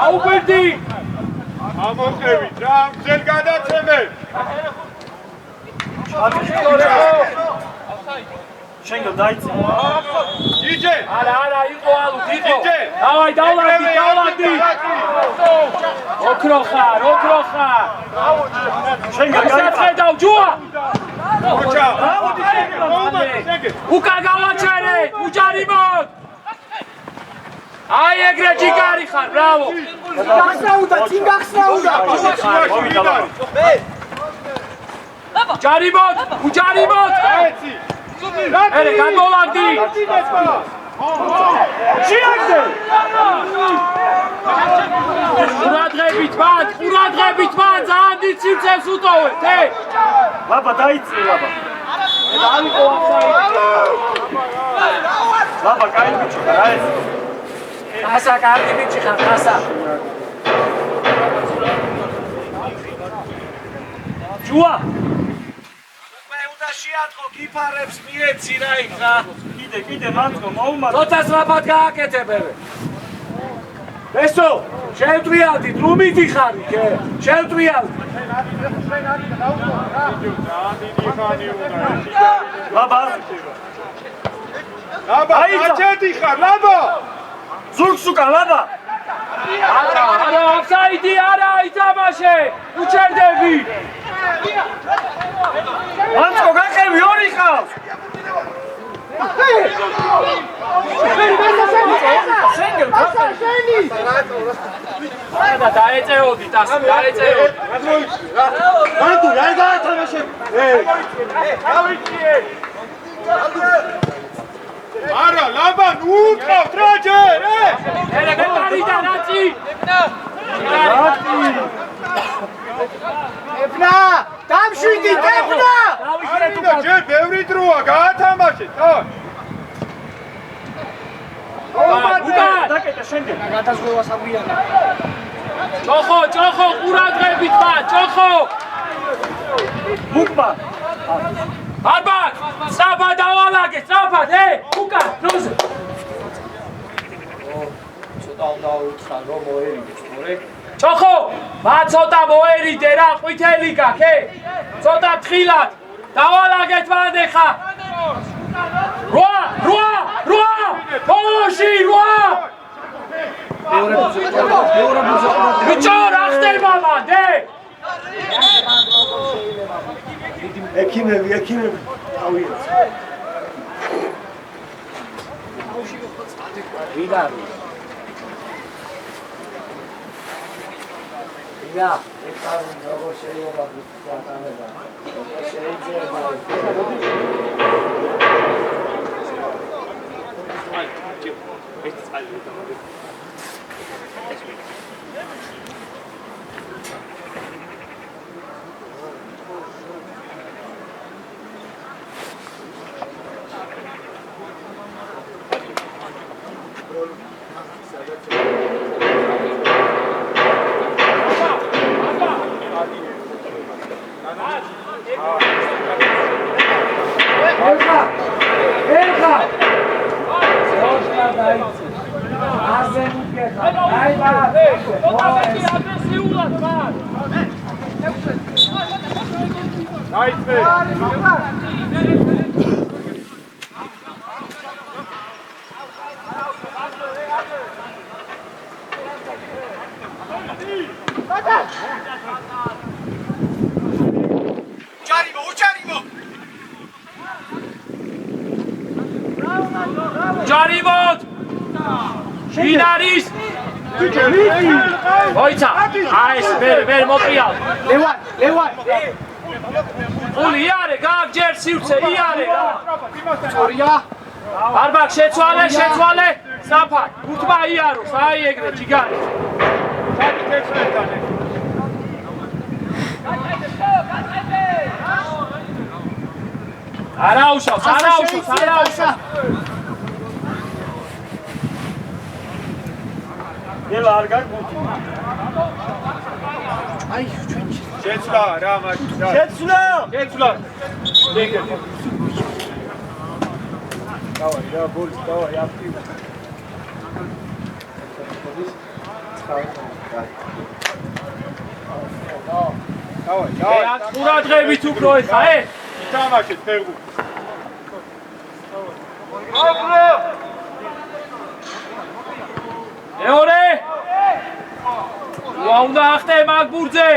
აუგვერდი ამოწევით რა მზელ გადაცემე შენგელ დაიწი იჯე არა იყო ალუთ იყო დავაი დავლაგდი ოქრო ხარ შენგელ გაიწე ჯუა ოჩა უკა გავაჩერე უჯარიმოდ აი ეგრე ჯიგარი ხარ ბრავო გახსნაუდა წინ გახსნაუდა უჯარიმოდ ერე გადმოვაგდი შეაგდე ყურადღებით მან ძალიან დიდ სივრცეს უტოვებთ ლაბა დაიწი ლაბა კაი ბიჭი რა ეს ასა კარგი ბიჭი ხარ ასა ჯუა მე უნდა შეატყო კიფარებს მიეცი რა იქ რა კიდე მანძგო მოუმატე თოთას ლაბად გააკეთებელე ესო შევტვიალდი დრუმიდი ხარ იქ შევტვიალდი ლაბა აჩეთი ხარ ლაბა ზურგს უკან ლაბა არა აფსაიდი არა ითამაშე უჩერდები მანძგო გახევი ორი ხავს დაეწეოდი ტასი დაეწეოდი მანდუ რა გაათამაშე არა ლაბან უყავთ რა ჯერ ერე გეტარიდა რაცი ეფნა დამშვიდი ეფნა არა ჯერ ბევრი დროა გაათამაშე უკან დაკეტე შენგე გადაზღვევა საგვიანა ჭოხო ყურადღებით მან ჭოხო მუკმა არბაკ სწრაფად დავალაგე სწრაფად უკან დროზე ცოტა უნდა უთხრა რომ მოერიდე სწორედ ჭოხო ცოტა მოერიდე რა ყვითელი გაქვს ცოტა თხილად დავალაგეთ მან ეხა რვა ბოლოში ბიჭო რა ხდება მან ექიმები ავიეთ ვიდარი ია ეხლა როგორ შეიძლება გატანება შეიძლება დაიწყე. ჯარიმოთ! შინ არის? მოიცა! აი ეს მე მოყიალ. ლევან. ფული იარე, გააგჯერ სივრცე, იარე რა. სწორია. ბარბაკ შეცვალე. საფარ. უთმა იაროს, აი ეგრე ჯიგარი. ჩაკი თექსლეთთან. არაუშავს. ელა არ გაგუჩი. აი ჩვენ შეცვლა რა მაგ. შეცვლა. ეგრე. დავაი რა ბოლის დავაი აქტივი. დავაი. აქ ყურადღებით უფრო ეხა, თამაშეთ ფერგუ. მეორე. უნდა ახტე მაგ ბურძე.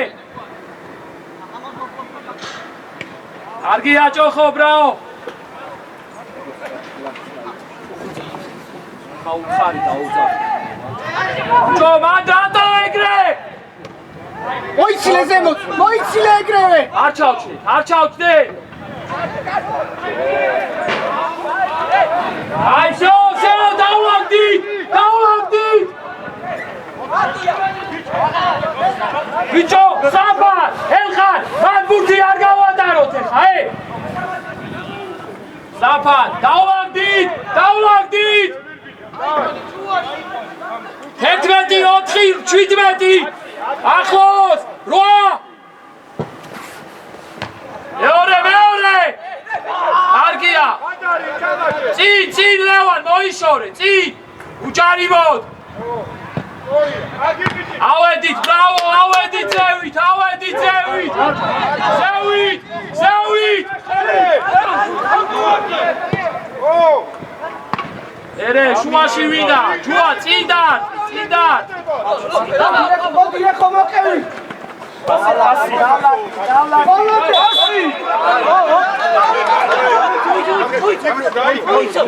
კარგი აჭოხო, ბრაო. ხაუხარი დაუძახ. ჯო მანდატო ეგრე. მოიცილე ზემოთ, მოიცილე ეგრევე. არ ჩავჭდე. აი შო დაულაგდი. ბიჭო, საფარ, ელხან, მან ბურთი არ გავატაროთ ეხა, საფარ, დაულაგდით. 11, 4, 17, ახლოს, 8. მეორე. არგია. წინ ლევან მოიშორე, წინ. უჭარიმოთ. ავედით, ბრავო, ავედით ზევით. ერე, შუაში ვიდა, ჯუა, წინდან. მოდი ეხო მოყევი.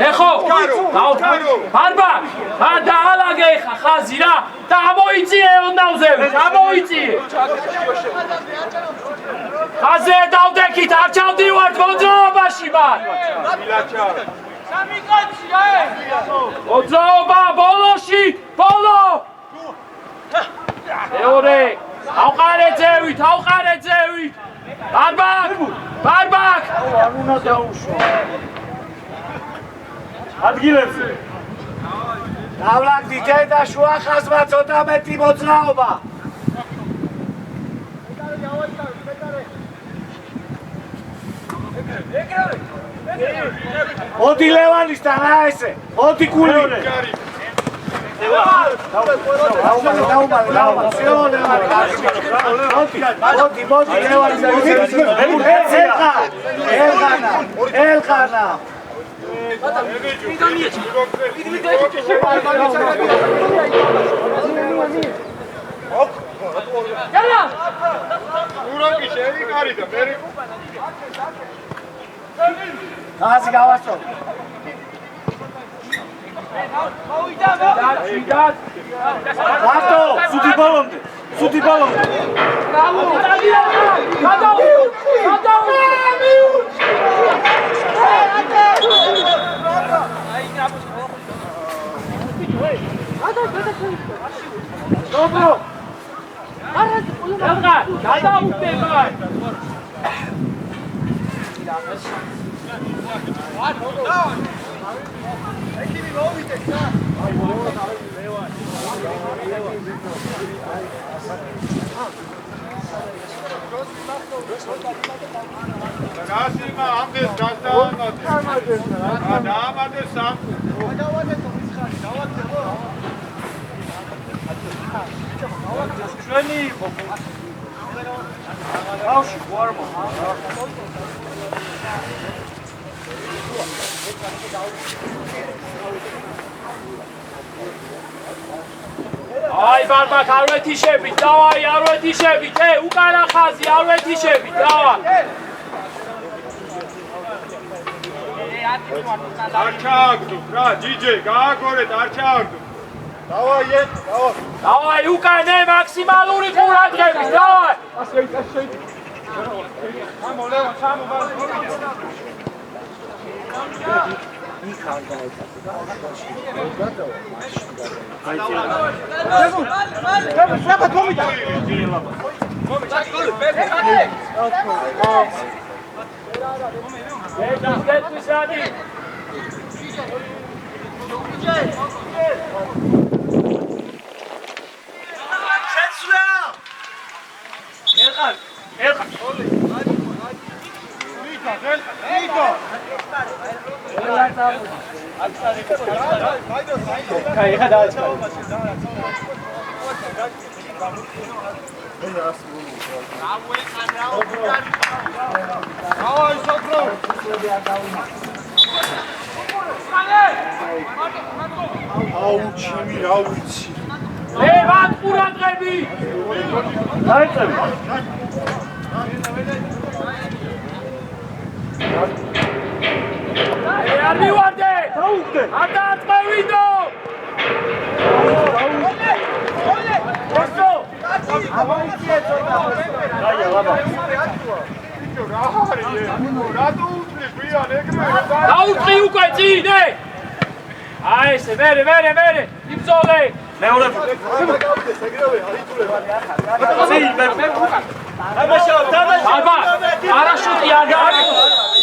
ეხო, ბარბაკ, დაალაგე ხა ხაზი რა და ამოიწიე ონდავზევი, ხაზე დავდექით, არ ჩავდივართ მოძრაობაში მან. მოძრაობა, ბოლოში, ბოლო. მეორე, ავყარე ძევით. ბარბაკ. არ უნდა დაუშვა. ადგილებზე. დავლაგდი და შუა ხაზმა ცოტა მეტი მოძრაობა. მოდი ლევანისთან რა ესე. მოდი გული. მოდი ელხანა. Hasi გავასწრო. Მარტო, სუდი ბოლომდე. ბავში გვარმა აი ბარბაკ არ ვეთიშებით, დავაი არ ვეთიშებით, უკანა ხაზი არ ვეთიშებით, დავაი. არ ჩააგდო რა ჯიჯე გააგორეთ არ ჩააგდო დავაი უკანე მაქსიმალური ყურადღებით, დავაი. აუჩივი რა ვიცი ლევან ყურადღები დაიწევი არ მივარდე დაუხდე არ დააწევიდო ესო აბაიციე ცოტა დაია ლაბა რატო უწლი გვიან ეგრევე დაუწყი უკვე წინე აი ესე მერე იბრძოლე მეორე აბა არაშუტი არ არის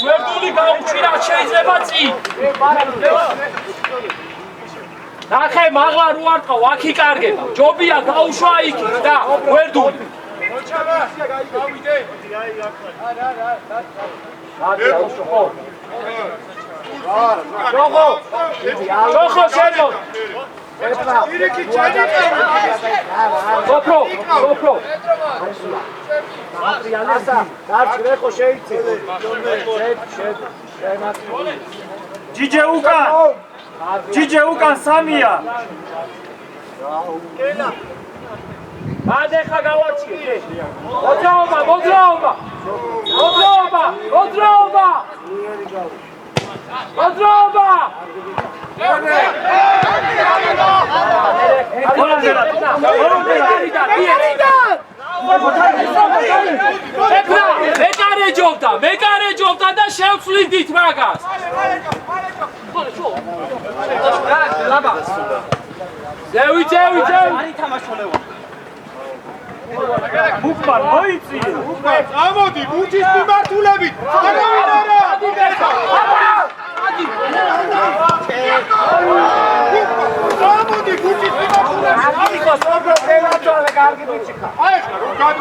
ვერდული გაუჩი რა შეიძლება წინ ნახე მაღლა რო არ თქო აქ იკარგება ჯობია გაუშვა იქით და ვერდული ჯოხო შენო ირიკი ჩაიდე გოფრო ატრიანესა დარჩრეხო შეიცილე ჯიჯე უკან სამია ადეხა გავარჩიე მოძრაობა მეკარეჯობდა და შევცვლიდით მაგას ზევი მუხმარ მოიწიე ამოდი ბუჩის მიმართულებით არავინ არა ამოდი ბუჩის მიმართულებით ამიქოს ოღონდ დელაჯოლე კარგი ბიჭიკა აი ხა რომ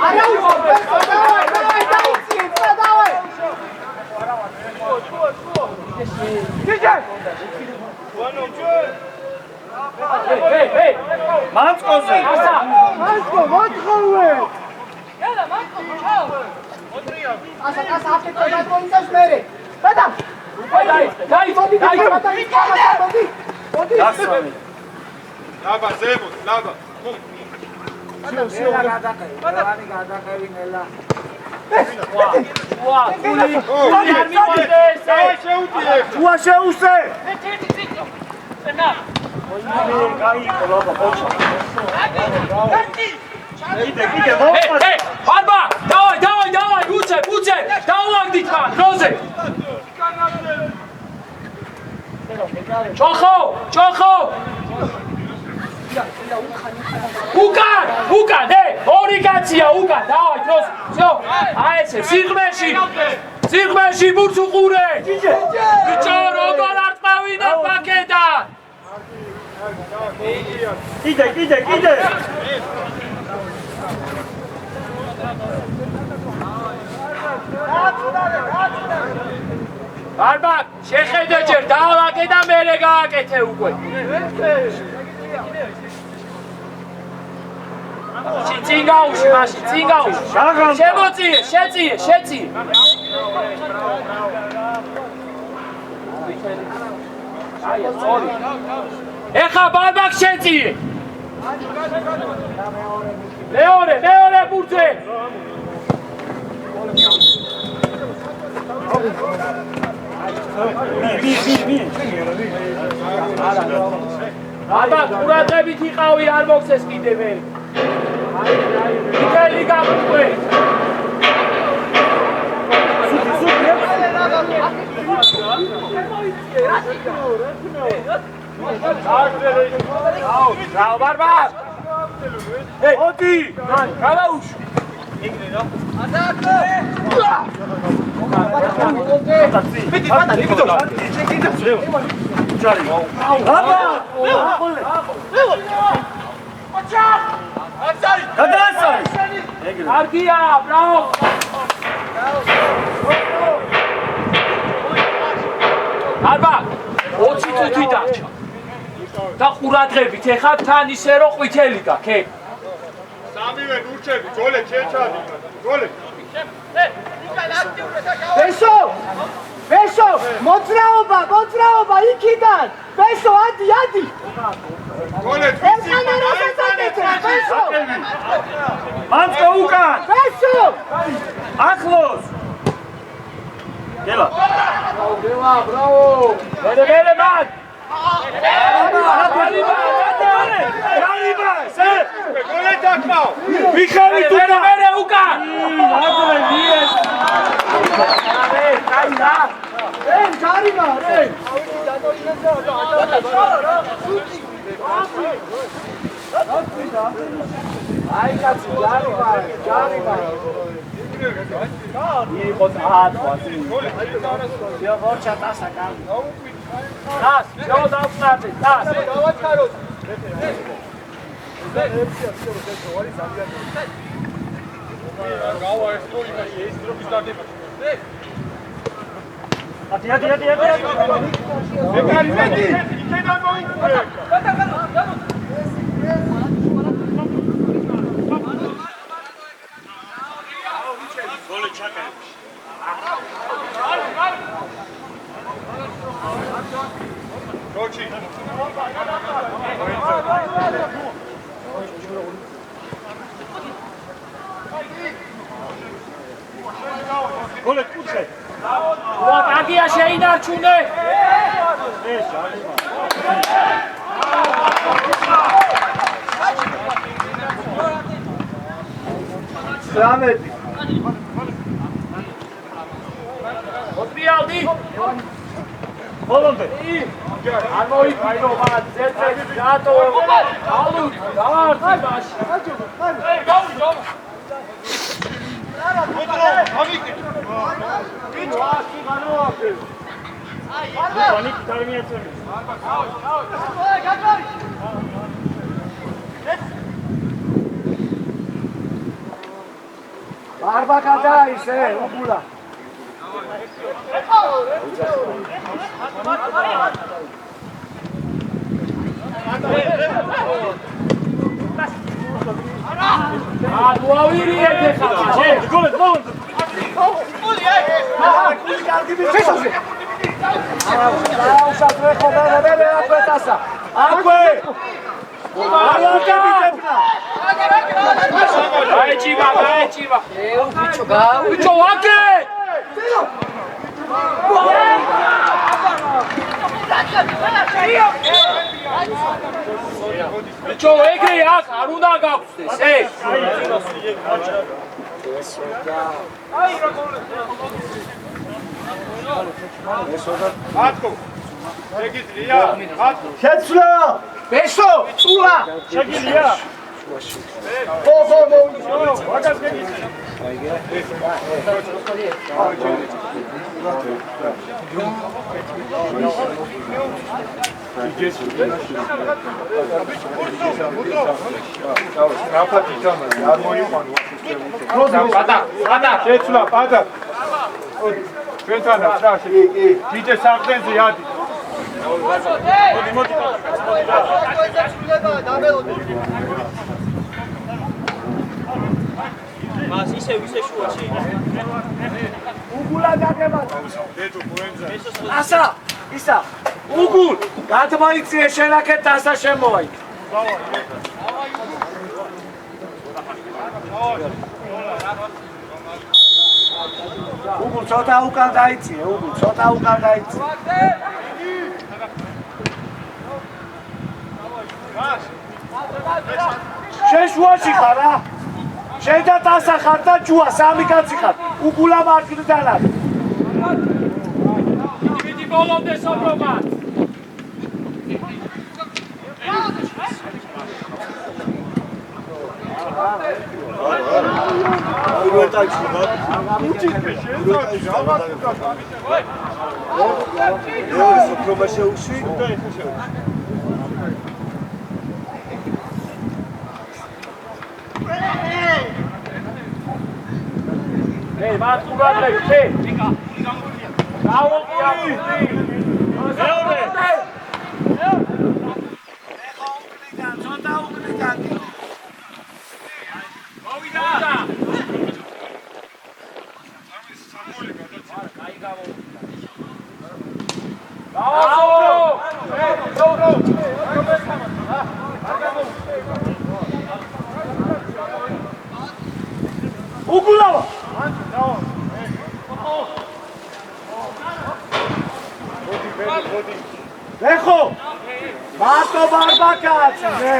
მანწყოზე ლაბა ზემოთ ლაბა ვა შეუსე ბარბა დავაი უცე დაულაგდით მან როზე ჩოხო უკან ორი კაცია უკან დავაი როზე всё აი ესე სიღმეში ბურთს უყურე ბიჭო როგორ არ წავიდა პაკეტად კიდე ბარბაკ შეხედე ჯერ დაალაკე და მერე გააკეთე უკვე წინ გაუში მაშინ წინ გაუში შემოწიე შეწიე ეხა ბარბაკ შეწიე მეორე ბურთზე ბარბაკ ყურადღებით იყავი არ მოხსეს კიდე ვერ მიქელი გაგვიყვე Bravo, Barbar! Hey, Oti! Kalaus! Argia, bravo! Barbar! 20 წუთი დარჩა. და ყურადღებით ეხა თან ისე რომ ყვითელი გაქვს. სამივე ნურჩები, ძოლე შეჩადი. ძოლე. ბესო, მოძრაობა იქიდან. ბესო, ადი. ძოლე, ბესო. მანწყო უკან. ბესო. ახლოს. გელა. Bravo! Vere man! ძოლე დაკმაო. ვიხარი თუ Vere უკან! ჯარიმა, რე. აი კაცი, ჯარიმა. იყო დაათვა. ვორჩა დასა კანი. დას, შევ დავწნარდი, დას. დავაჩქაროთ. გავა ეს თუ იმაში ეს დროის დადება. ათი. მეგი, იქიდან მოიწვე. გოლი ჩაკაებში. როჩი. გოლი კუჩე. აგია შეინარჩუნე. სამეთი. ოდრიალდი. ბოლომდე. არ მოიფირო მათ ზეცე რატო ალუთ დაარტი მაშინ. გაუ. Barbaca dai, ubula. Čo egre ak არ უნდა გაგვხდეს ეს მათკო შეგიძლია მათკო შეცვლა ბესო წულა შეგიძლია ხო ვაგას გეგიძლია მას ისე შუაში. უგულა დაგება. ასა, ისა. უგულ, გადმოიწიე შენაკეთ დასა შემოაი. უგულ ცოტა უკან დაიწიე, უგულ ცოტა უკან დაიწიე. შენ შუაში ხარ რა? შენ და დასა ხარ და ჯუა სამი კაცი ხარ. უგულა მარკიდან არის. დიდი ბოლომდე სოფრობა. Hey, mas tu vai lá, hey. Bravo, bravo. უგულავა ეხო მარტო ბარბაკაცი მე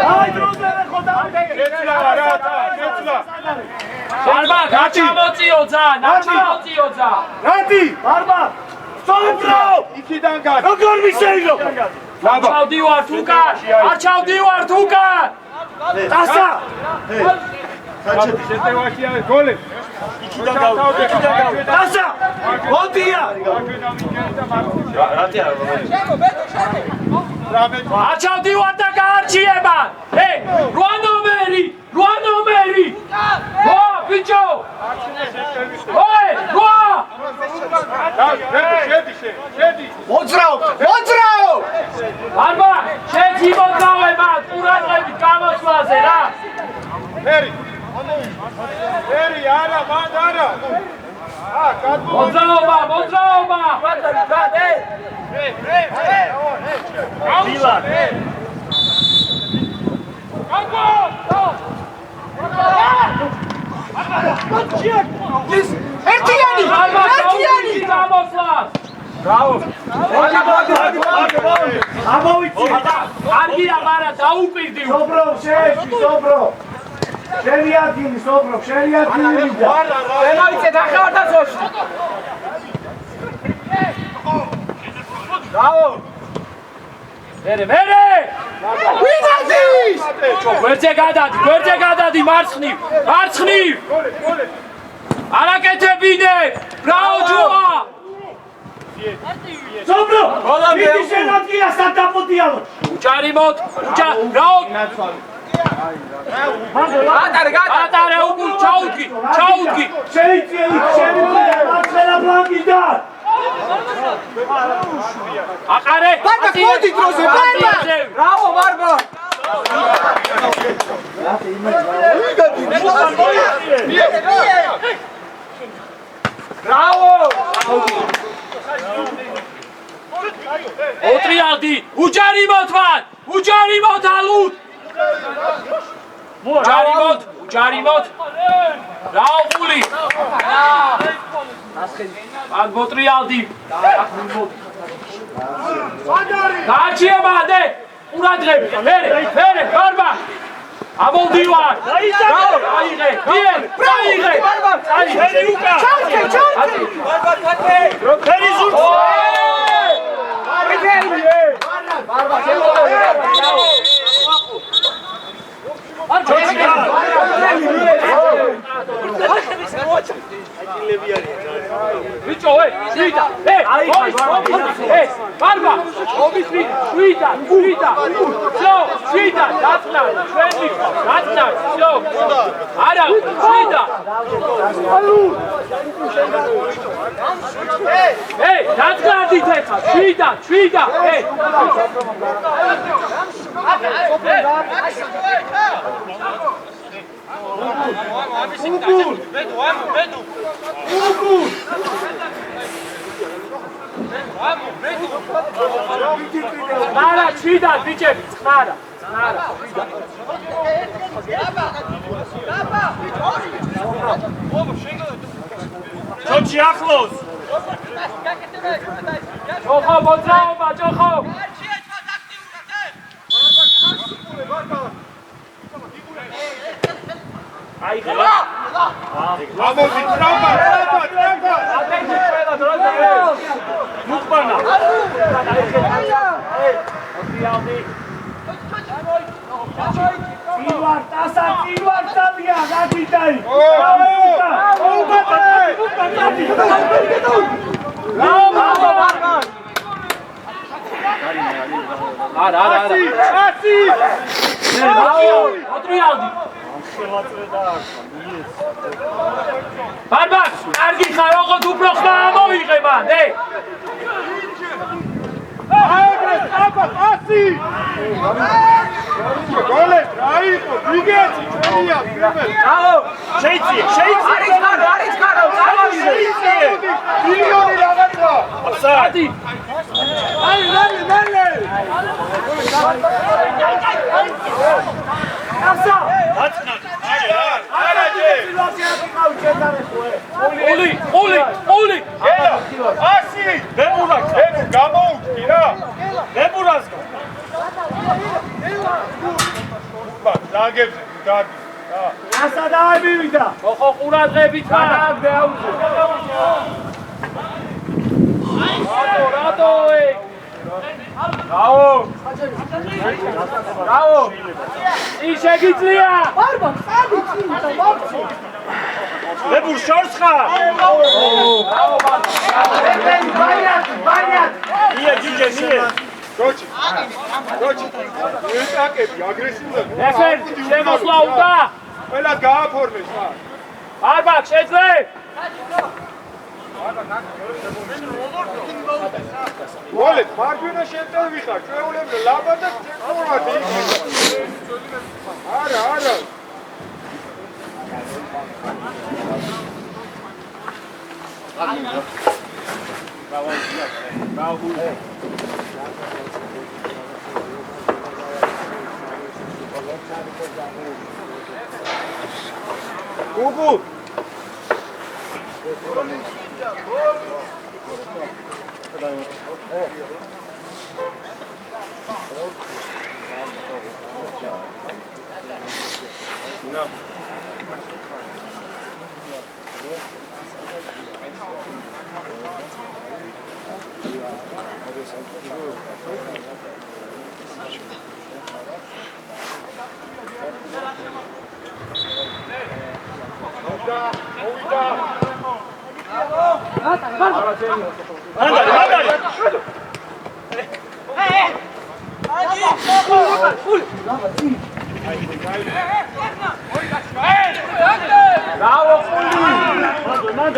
აი დროზე ხო დავიდე ბარბა, გაჩამოწიო ძან, გაჩამოწიო ძან. რატი ბარბა სონდრო იქიდან გა როგორ მისეილო ჩავდივარ თუკან, არ ჩავდივარ თუკან. დასა შეტევაშია გოლი იქიდან დასა მოდია არ ჩავდივარ და გაარჩიება. ჰე, 8 ნომერი. ვა, ბიჭო. ой, ვა. შედი მოძრაო ბარბა, შეძი მოძრაობა, ყურადღებით გამოსვლაზე რა. ფერი არა მანდ არა მოძრაობა. დილა ერთიანი გამოსვლას. ამოვიწი არგია, მაგრამ დაუპირდი. სობრო შენი ადგილი სობრო შენი ადგილი ემოიცე დახევარდა ზოში. ბრავო მერე ვინადის გვერდზე გადადი მარცხნივ არაკეთებინე ბრავო ჯუა სობრო იგი შენ ადგილია სადაპოტიალო უჭარიმოთ ბრავო ატარე უგულ ჩაუდგი შეიძლება შენი მარცხენა ბლანკიდან აყარე ბარბა ხოდი დროზე ბრავო ბარბა ბრავო ოტრიალდი უჯარიმოთ ალუთ უჯარიმოთ ბრავო ხული ან მოტრიალდი გააჩიება დე ყურადღებით მერე ბარბა ამოვდივარ აიღე ბარბა წაიღე ბარბა კატე ფერი ზურც ბარბა ბიჭო ბარბა შვიდა всё შვიდა დაწნარი ჩვენ მიყავს დაწნარი всё არა შვიდა ეი დაწნარდით ეხა შვიდა ეი Nara, შვიდა ბიჭები, წყარა. ჩოჩი ახლოს. ჯოხო მოძრაობა, ჯოხო. აი ხება. ამოდი ტრამვა. ატენცი ყველა დროზე. მუხბანა. Ivar, tasa, Ivar, Tavia, Gagitai. Barbak, კარგი ხარ, ოღონდ უფრო ხმა ამოიღება, ე. აიგრეს, აბა, ასი. გოლე, რაიყო, ვიგეცი, ჩვენია, პირველ. აო, შეიძლება. არის ხარ, მილიონი რაღაცა. აბსოლუტი. მალე. ასა, დაწნადი. Ული. ელა, ასი. ვებურაკ, გამოუჩი რა. ვებურასკა. ლაგებს დადი. ასა დაიმივიდა. ხო ყურადღებით ხარ. რატო ე? რაო. ის შეგიძლია. ბარბა, წადი წინ, მოგცი. ვებურ შორს ხარ. ბანიათ. ია ჯიჯე, მie. როჩი. ეტაკები აგრესიულად. ნეფერ შემოსვლა უნდა. ყველა გააფორმეს რა. ბარბაკ შეძლებ. გოლეთ, მარჯვენა შემტევი ხარ, ჩვეულებრივ ლაბა და ფორმატი. არა. გუგუ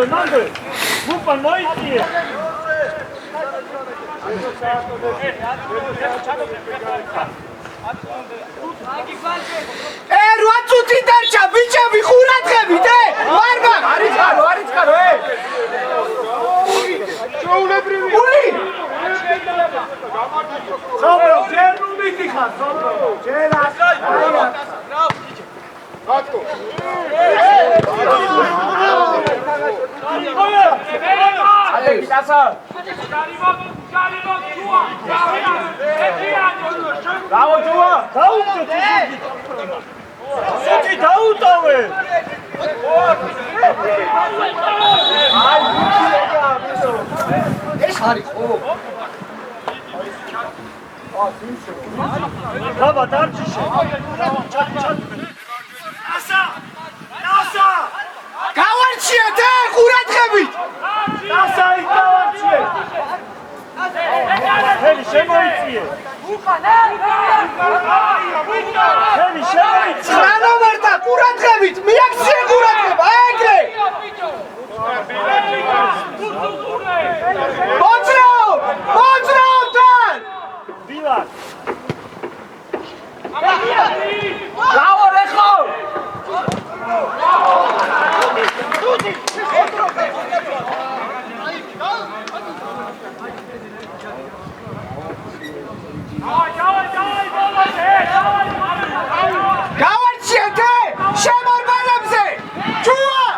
Nando. Mupa noite. რვა წუთი დარჩა, ბიჭები, ყურადღებით, ვარბა. არის ხარო, ჩვეულებრივი. ული. სობრო, ჯერ ნუ მიდიხარ, სობრო. ჯერ ბატკო. ეს არის ხო? Baba, darçişe. Asa! გავარჩიეთ, ყურადღებით. Asa, ikavარჩიე. შენი შემოიწიე შენი შემოიწიე ნომერთა ყურადღებით მიაქციე ყურადღება ეგრე მოძრაობთან დილან გავა რეხო გავარჩიეთ შემორბალებზე ჩუა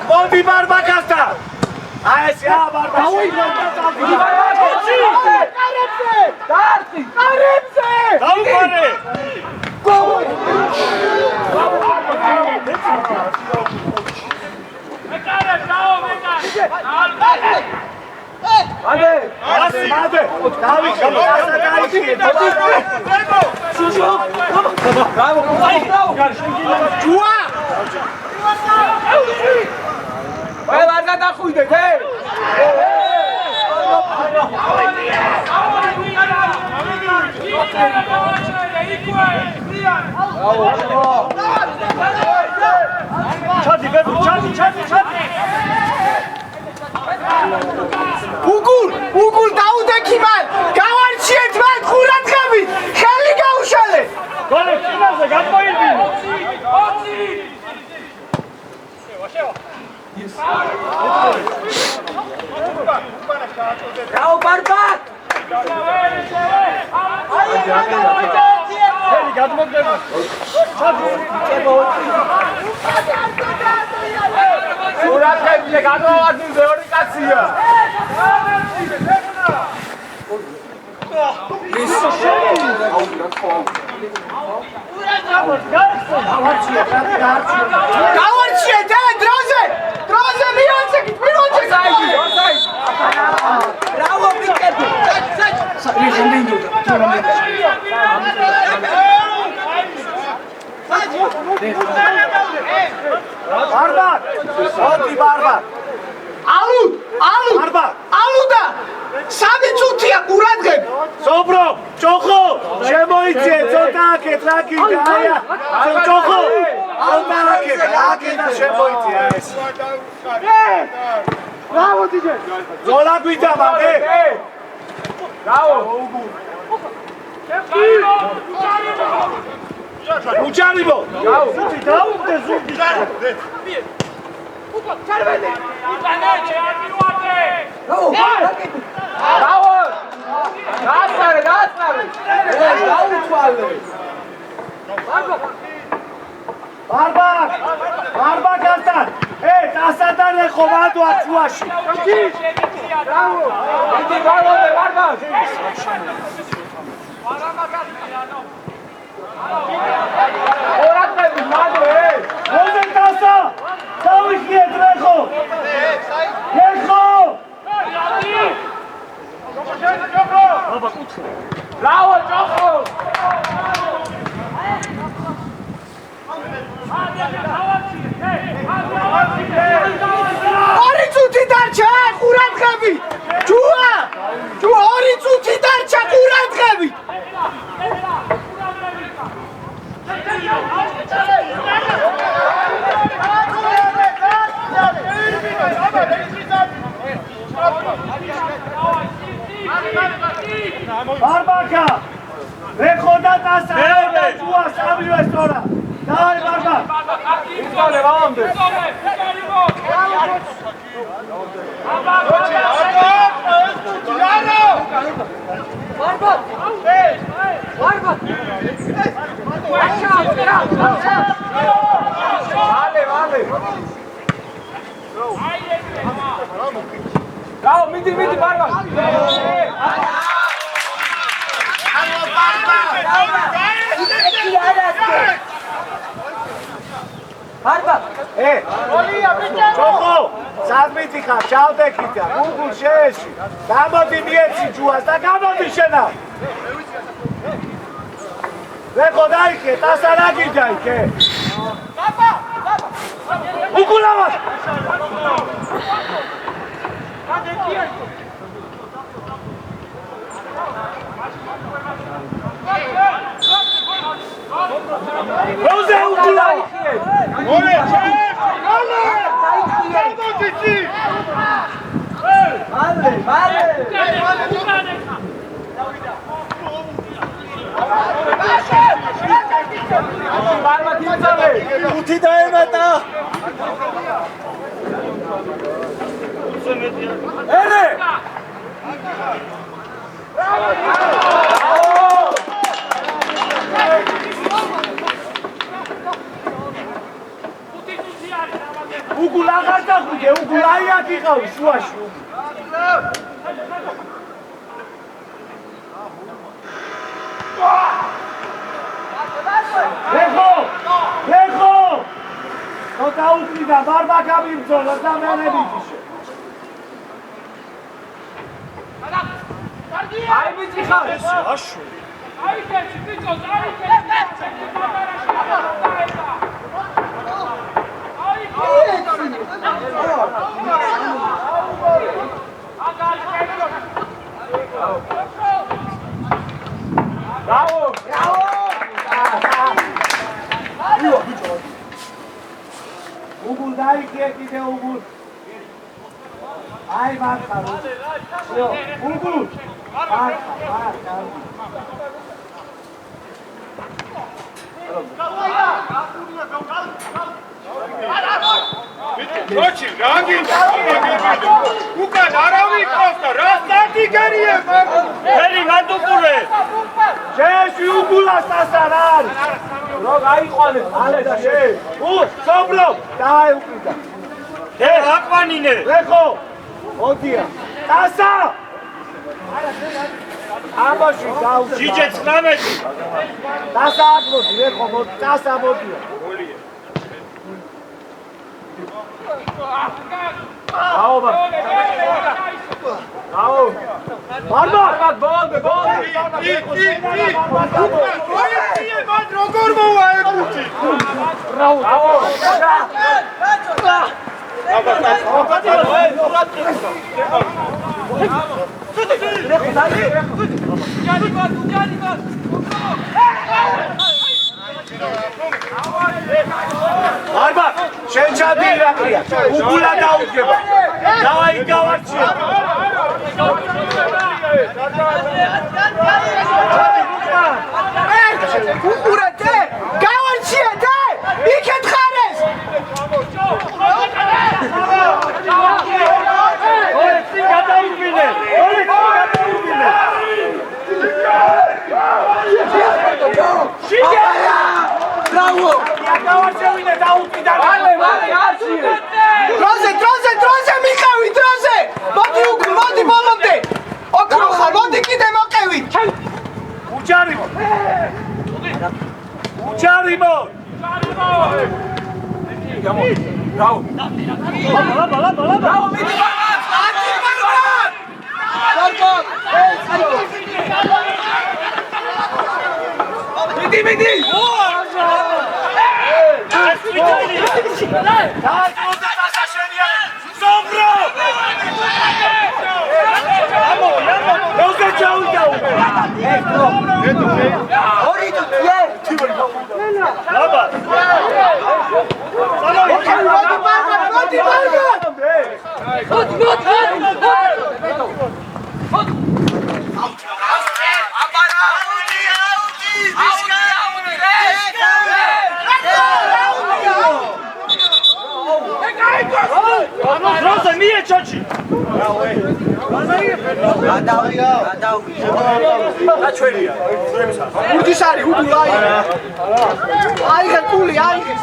მოდი ბარბაკასთან აი ესე ბარბაკა დაუყარე უგულ დაუდექი მან გავარჩიეთ მან ყურადღებით ხელი გაუშალეთ გოლი ფინალზე გამოიდინე რაო ბარბაკ ხელი გადმოგდება ყურადღებით გადმოვარდნილზე ორი კაცია გავარჩიეთ დროზე მივაცეკით რაო ვიკეთო ბარბაკ მოდი ბარბაკ ალუდა სამი წუთია ყურადღები სობრო ჭოხო შემოიწიე ცოტა აკეთ რა გინდა აია ჭოხო ცოტა აკეთ და შემოიწიე ეს ბრავო დიჯე ზოლა გვიდა მაგე ბრავო უჯარიბო ზუთი დაუგდე ზუთი ჩარვენე იტანეჩე აკიუატე ბრავო გასწარე დაუთვალე ბარბაკასთან დასადარე ხო ვადო აცუაში ბრავო იდი გავოდე ბარბაკ ყურადღებით მადო მოზე დასა დავიხიეთ რეხო ბაბა კუთხე ბრავო ჭოხო ორი წუთი დარჩა ყურადღები ჯუა ორი წუთი დარჩა ყურადღები ბარბაკა რეხო და დასა ჯუა სამივე სწორა დავай ბარბაკ იწოლე ვამამდე გაო მიდი ბარბა ჯოხო სადმითი ხარ ჩავდექით და გუგულ შეეში გამოდი მიეცი ჯუას და გამოდი შენა ვეხო დაიქე დასარაგი დაიქე უკულავას როზე უკულავა ორე ჩეს გოლე გამოდი უთი დაემატა ერე უგულ აღარ დახვიდე, უგულ აიაკ იყავი შუაში. ლეხო! ხო დაუკვიდა, ბარბა გამიბრძოლა და მენებიჯიშე. აი ვიცი ხარ ეს აშო. აი კეთილი ბიჭოს, აი კეთილი უგულ დაიქე კიდე უგულ აი მართლა უგულ ოჩი გაგინდა უკან არავინ ყავს და რა სტარტი გერიე ელი გადუყურე შეეში უგულას დასარ არის რო გაიყვანე ალე და შე სობლო დაეუყიდა აკვანინე ლეხო ოდია დასა ამაში დაუჭა ჯიჯე 19 დასა აღმოდი ლეხო მოდი დასა მოდია აო ბა აო ბარბა ბოლდე მან როგორ მოვა ეკუთი აო ბარბა შენ ჩადი რაყია უგულა დაუდგება დავაი გავარჩიე უყურეთე გავარჩიეთე იქეთ ხარეს ოლექსი გადაუგვინე ბრავო გავარჩევინე დაუკვიდა მალე არჩიე დროზე მიყევი დროზე მოდი ბოლომდე ოქრო ხარ მოდი კიდე მოყევით უჯარიმო ბრავო მიდი როზე მie ჩოჩი გადავია ურდის არის უგულაი აიღე კული აიღე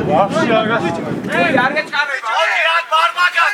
ვაფშე არ გასწრები არ გეჭარება ოქი რა ბარბაკა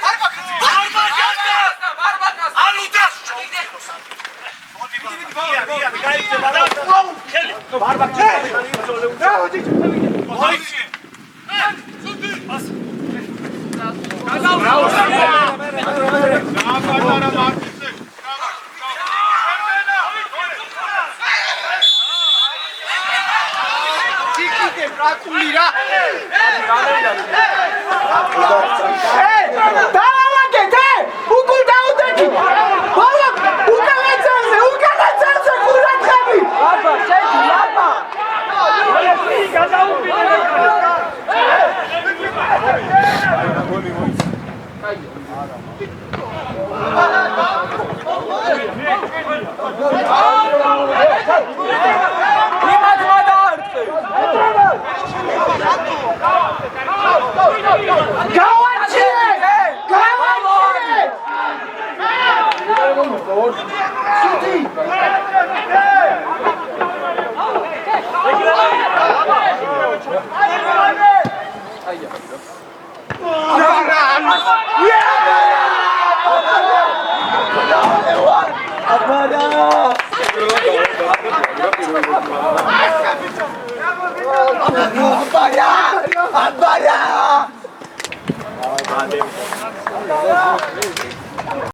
Abaya!